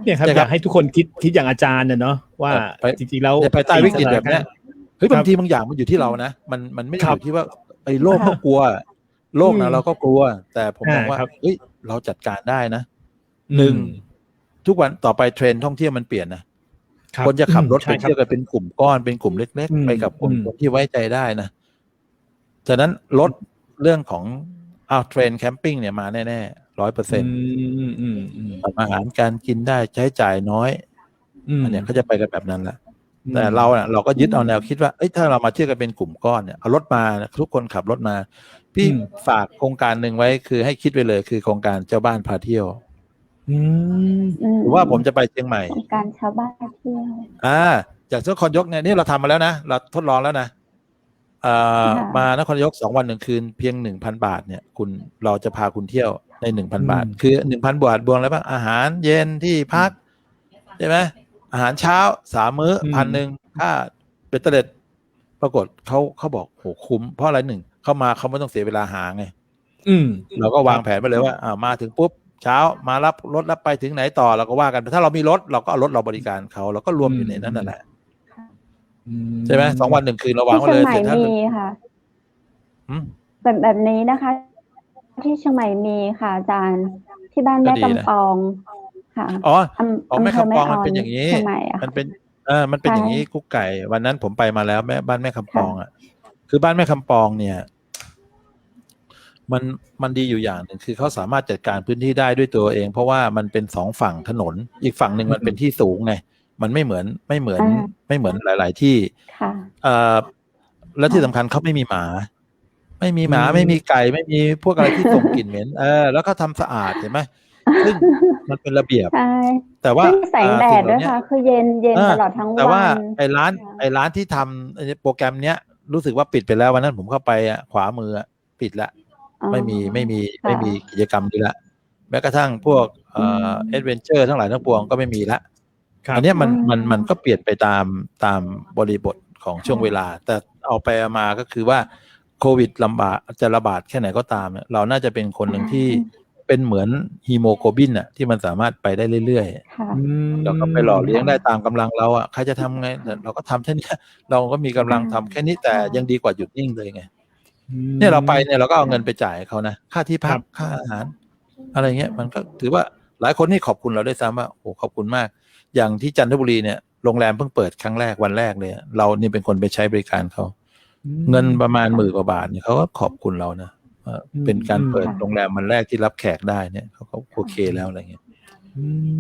เนี่ยครับอยากให้ทุกคนคิดอย่างอาจารย์เนาะว่าจริงๆแล้วไปใต้วิกฤตแบบนี้เฮ้ยบางทีบางอย่างมันอยู่ที่เรานะมันไม่ได้อยู่ที่ว่าไอ้โลกก็กลัวโลกนะเราก็กลัวแต่ผมมองว่าเฮ้ยเราจัดการได้นะทุกวันต่อไปเทรนด์ท่องเที่ยวมันเปลี่ยนนะคนจะขับรถไปเที่ยวกันเป็นกลุ่มก้อนเป็นกลุ่มเล็กๆไปกับกลุ่มคนที่ไว้ใจได้นะฉะนั้นลดเรื่องของเทรนด์แคมปิ้งเนี่ยมาแน่ๆ 100%อาหารการกินได้ใช้จ่ายน้อยอันเนี้ยเขาจะไปกันแบบนั้นแหละแต่เราก็ยึดเอาแนวคิดว่าถ้าเรามาเที่ยวกันเป็นกลุ่มก้อนเนี่ยเอารถมาทุกคนขับรถมาพี่ฝากโครงการหนึ่งไว้คือให้คิดไปเลยคือโครงการเจ้าบ้านพาเที่ยวหรือว่าผมจะไปเชียงใหม่โครงการชาวบ้านพาเที่ยวจากนครนายกเนี่ยนี่เราทำมาแล้วนะเราทดลองแล้วนะมานครนายก2 วัน 1 คืนเพียง 1,000 บาทเนี่ยเราจะพาคุณเที่ยวใน 1,000 บาทคือ 1,000 บาทบวกอะไรบ้างอาหารเย็นที่พักใช่ไหมอาหารเช้า3 มื้อ 1,000 ค่าเบ็ดเตล็ดปรากฏเขาบอกโหคุ้มเพราะอะไร1 เข้ามาเขาไม่ต้องเสียเวลาหาไง อืม เราก็วางแผนไปเลยว่ามาถึงปุ๊บเช้ามารับรถรับไปถึงไหนต่อเราก็ว่ากันถ้าเรามีรถเราก็เอารถเราบริการเขาเราก็รวมอยู่ในนั้นนั่นแหละใช่ไหม2 วัน 1 คืนเราวางไว้เลย ที่เชียงใหม่มีค่ะแบบนี้นะคะที่เชียงใหม่มีค่ะอาจารย์ที่บ้านแม่กำปองค่ะแม่คำปองมันเป็นอย่างนี้มันเป็นอย่างนี้กุ๊กไก่วันนั้นผมไปมาแล้วบ้านแม่คำปองคือบ้านแม่คำปองเนี่ยมันดีอยู่อย่างหนึ่งคือเขาสามารถจัดการพื้นที่ได้ด้วยตัวเองเพราะว่ามันเป็น2 ฝั่งถนนอีกฝั่งหนึ่งมันเป็นที่สูงไงมันไม่เหมือนหลายๆที่และที่สำคัญเขาไม่มีหมาไม่มีไก่ไม่มีพวกอะไรที่ส่งกลิ่นเหม็นแล้วก็ทำสะอาดเห็นไหมซึ่งมันเป็นระเบียบแต่ว่าแสงแดดด้วยค่ะคือเย็นตลอดทั้งวันแต่ว่าไอ้ร้านที่ทำโปรแกรมเนี้ยรู้สึกว่าปิดไปแล้ววันนั้นผมเข้าไปขวามือปิดละไม่มีกิจกรรมดีละแม้กระทั่งพวกแอดเวนเจอร์ทั้งหลายทั้งปวงก็ไม่มีละอันนี้มันก็เปลี่ยนไปตามบริบทของช่วงเวลาแต่เอาไปมาก็คือว่าโควิดจะระบาดแค่ไหนก็ตามเราน่าจะเป็นคนหนึ่งที่เป็นเหมือนฮีโมโกลบินที่มันสามารถไปได้เรื่อยๆเราก็ไปหล่อเลี้ยงได้ตามกำลังเราใครจะทำไงเราก็ทำแค่นี้เราก็มีกำลังทำแค่นี้แต่ยังดีกว่าหยุดนิ่งเลยไงเนี่ยเราไปเนี่ยเราก็เอาเงินไปจ่ายเขานะค่าที่พักค่าอาหารอะไรเงี้ยมันก็ถือว่าหลายคนนี่ขอบคุณเราด้วยซ้ำว่าโอ้ขอบคุณมากอย่างที่จันทบุรีเนี่ยโรงแรมเพิ่งเปิดครั้งแรกวันแรกเลยเรานี่เป็นคนไปใช้บริการเขาเงินประมาณ10,000 กว่าบาทเนี่ยเขาก็ขอบคุณเรานะเป็นการเปิดโรงแรมวันแรกที่รับแขกได้เนี่ยเขาก็โอเคแล้วอะไรเงี้ย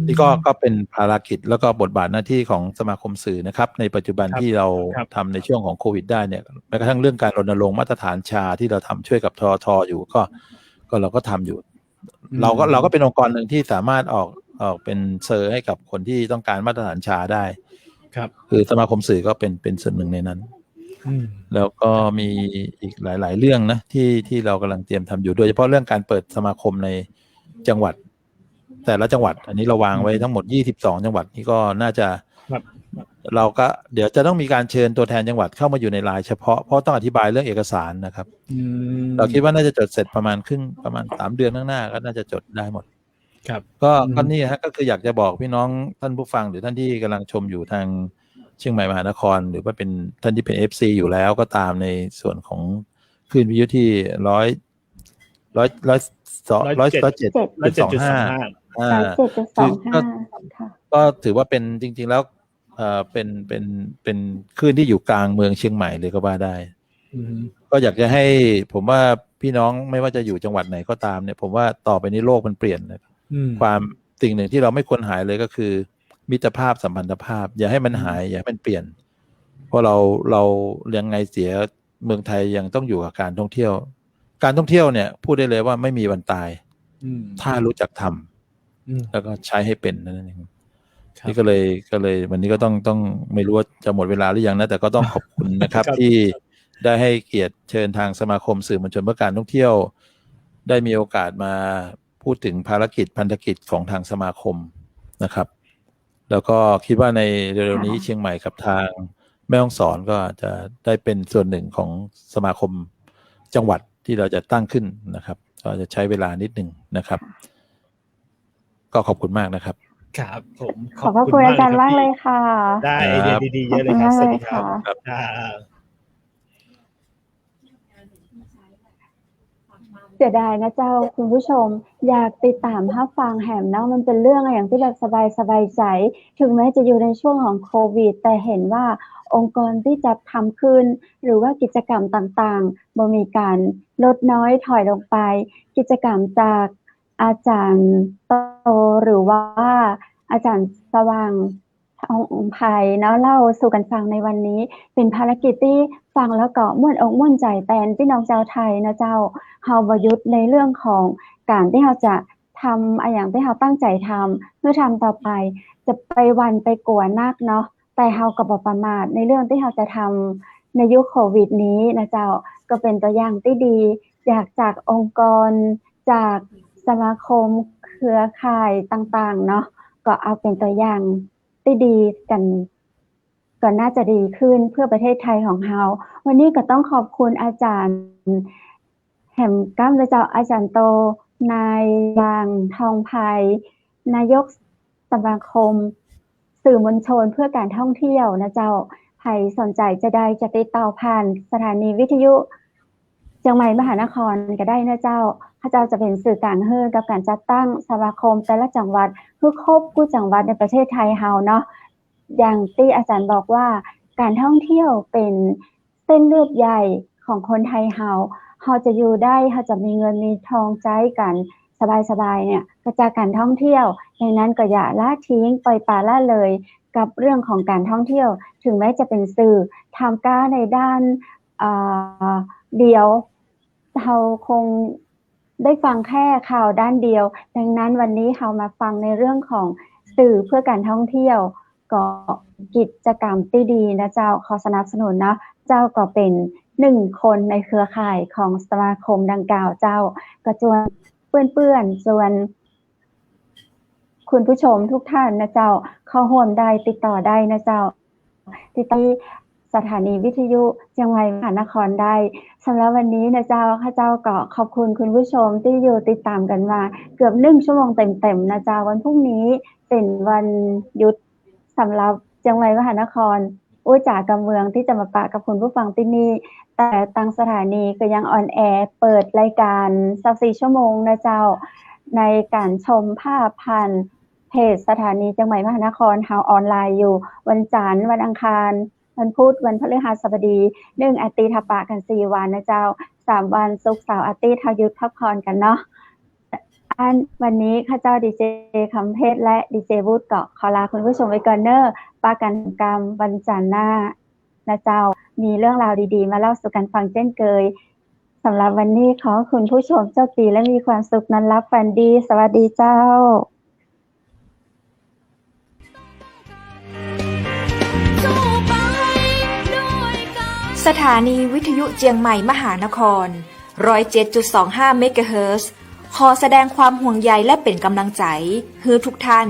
นี่ก็เป็นภารกิจแล้วก็บทบาทหน้าที่ของสมาคมสื่อนะครับในปัจจุบันที่เราทำในช่วงของโควิดได้เนี่ยแม้กระทั่งเรื่องการรณรงค์มาตรฐานชาที่เราทำช่วยกับททอยู่ก็เราก็ทำอยู่เราก็เป็นองค์กรหนึ่งที่สามารถออกเป็นเซอร์ให้กับคนที่ต้องการมาตรฐานชาได้ครับคือสมาคมสื่อก็เป็นส่วนหนึ่งในนั้นแล้วก็มีอีกหลายๆเรื่องนะที่เรากำลังเตรียมทำอยู่โดยเฉพาะเรื่องการเปิดสมาคมในจังหวัดแต่ละจังหวัดอันนี้เราวางไว้ทั้งหมด22 จังหวัดนี่ก็น่าจะเราก็เดี๋ยวจะต้องมีการเชิญตัวแทนจังหวัดเข้ามาอยู่ในรายเฉพาะเพราะต้องอธิบายเรื่องเอกสารนะครับเราคิดว่าน่าจะจดเสร็จประมาณ3 เดือนข้างหน้าก็น่าจะจดได้หมดครับก็นี่ฮะก็คืออยากจะบอกพี่น้องท่านผู้ฟังหรือท่านที่กำลังชมอยู่ทางเชียงใหม่มหานครหรือว่าเป็นท่านที่เป็น FC อยู่แล้วก็ตามในส่วนของคลื่นวิทยุที่ก็ถือว่าเป็นจริงๆแล้วเป็นคลื่นที่อยู่กลางเมืองเชียงใหม่เลยก็ว่าได้ก็อยากจะให้ผมว่าพี่น้องไม่ว่าจะอยู่จังหวัดไหนก็ตามเนี่ยผมว่าต่อไปนี้โลกมันเปลี่ยนนะความสิ่งหนึ่งที่เราไม่ควรหายเลยก็คือมิตรภาพสัมพันธภาพอย่าให้มันหายอย่าให้มันเปลี่ยนเพราะเรายังไงเสียเมืองไทยยังต้องอยู่กับการท่องเที่ยวเนี่ยพูดได้เลยว่าไม่มีวันตายถ้ารู้จักทำแล้วก็ใช้ให้เป็นนั่นเองนี่ก็เลยวันนี้ก็ต้องไม่รู้ว่าจะหมดเวลาหรือยังนะแต่ก็ต้องขอบคุณนะครับ ที่ได้ให้เกียรติเชิญทางสมาคมสื่อมวลชนเพื่อการท่องเที่ยวได้มีโอกาสมาพูดถึงภารกิจพันธกิจของทางสมาคมนะครับแล้วก็คิดว่าในเร็วๆนี้เชียงใหม่กับทางแม่ฮ่องสอนก็จะได้เป็นส่วนหนึ่งของสมาคมจังหวัดที่เราจะตั้งขึ้นนะครับก็จะใช้เวลานิดนึงนะครับก็ขอบคุณมากนะครับครับผมขอบคุณอาจารย์มากเลยค่ะได้ไอเดียดีๆเยอะเลยครับสวัสดีครับเสียดายนะเจ้าคุณผู้ชมอยากติดตามถ้าฟังแหมเนาะมันเป็นเรื่องอย่างที่แบบสบายใจถึงแม้จะอยู่ในช่วงของโควิดแต่เห็นว่าองค์กรที่จะทำขึ้นหรือว่ากิจกรรมต่างๆบ่มีการลดน้อยถอยลงไปกิจกรรมจากอาจารย์โตหรือว่าอาจารย์สว่างองค์ไผ่เนาะเล่าสู่กันฟังในวันนี้เป็นภารกิจที่ฟังแล้วก็ม่วนอกม่วนใจแทนพี่น้องชาวไทยนะเจ้าเฮาบ่หยุดในเรื่องของการที่เราจะทำอย่างที่เราตั้งใจทำเพื่อทำต่อไปจะไปวันไปกลัวนักเนาะแต่เฮาก็บ่ประมาทในเรื่องที่เราจะทำในยุคโควิดนี้นะเจ้าก็เป็นตัวอย่างที่ดีจากองค์กรจากสมาคมเครือข่ายต่างๆเนาะก็เอาเป็นตัวอย่างที่ดีกัน ก็น่าจะดีขึ้นเพื่อประเทศไทยของเราวันนี้ก็ต้องขอบคุณอาจารย์แหมก้ามเจ้าอาจารย์โตนายยางทองไพนายกสมาคมสื่อมวลชนเพื่อการท่องเที่ยวนะเจ้าใครสนใจจะติดต่อผ่านสถานีวิทยุเชียงใหม่มหานครก็ได้นะเจ้าพระเจ้าจะเป็นสื่อกลางเฮือกับการจัดตั้งสมาคมแต่ละจังหวัดเพื่อครบกู้จังหวัดในประเทศไทยเฮาเนาะอย่างที่อาจารย์บอกว่าการท่องเที่ยวเป็นเส้นเลือดใหญ่ของคนไทยเฮาจะอยู่ได้เราจะมีเงินมีทองใจกันสบายๆเนี่ยก็จากการท่องเที่ยวดังนั้นก็อย่าละทิ้งปล่อยปละละเลยกับเรื่องของการท่องเที่ยวถึงแม้จะเป็นสื่อทำการในด้านเดียวเราคงได้ฟังแค่ข่าวด้านเดียวดังนั้นวันนี้เรามาฟังในเรื่องของสื่อเพื่อการท่องเที่ยวก็กิจกรรมที่ดีนะเจ้าขอสนับสนุนนะเจ้าก็เป็น1คนในเครือข่ายของสมาคมดังกล่าวเจ้าก็ชวนเพื่อนๆชวนคุณผู้ชมทุกท่านนะเจ้าเข้าร่วมได้ติดต่อได้นะเจ้าติดต่อสถานีวิทยุเชียงใหม่มหานครได้สำหรับวันนี้นะเจ้าข้าเจ้าก็ขอบคุณคุณผู้ชมที่อยู่ติดตามกันมาเกือบ1ชั่วโมงเต็มๆนะเจ้าวันพรุ่งนี้เป็นวันหยุดสำหรับเชียงใหม่มหานครจากกำเมืองที่จะมาปะกับคุณผู้ฟังที่นี่แต่ทางสถานีก็ยังออนแอร์เปิดรายการ24ชั่วโมงนะเจ้าในการชมภาพผ่านเพจสถานีเชียงใหม่มหานครเฮาออนไลน์อยู่วันจันทร์วันอังคารวันพุธวันพฤหัสบดี1อาทิตย์ทับปะกัน4วันนะเจ้า3วันศุกร์เสาร์อาทิตย์เฮาหยุดพักผ่อนกันเนาะวันนี้ข้าเจ้าดีเจคำเพชรและดีเจวูดก็ขอลาคุณผู้ชมไว้ก่อนเนอปากันกรรมวันจันทร์หน้านะเจ้ามีเรื่องราวดีๆมาเล่าสู่กันฟังเช่นเคยสำหรับวันนี้ขอคุณผู้ชมโชคดีและมีความสุขนอนหลับฝันดีสวัสดีเจ้าสถานีวิทยุเจียงใหม่มหานคร 107.25 เมกะเฮิรตซ์ ขอแสดงความห่วงใยและเป็นกำลังใจให้ทุกท่าน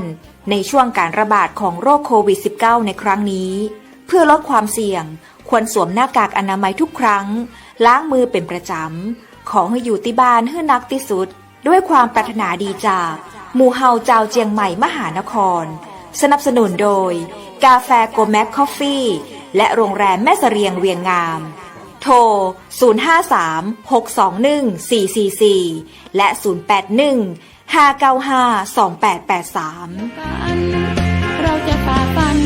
ในช่วงการระบาดของโรคโควิด -19 ในครั้งนี้เพื่อลดความเสี่ยงควรสวมหน้ากากอนามัยทุกครั้งล้างมือเป็นประจำขอให้อยู่ที่บ้านให้นักที่สุดด้วยความปรารถนาดีจากหมู่เฮาเจ้าเจียงใหม่มหานครสนับสนุนโดยกาแฟโกแม็กคอฟฟี่และโรงแรมแม่เสรียงเวียงงามโทร 053-621-444 และ 081-595-2883 เราจะฝ่าฟัน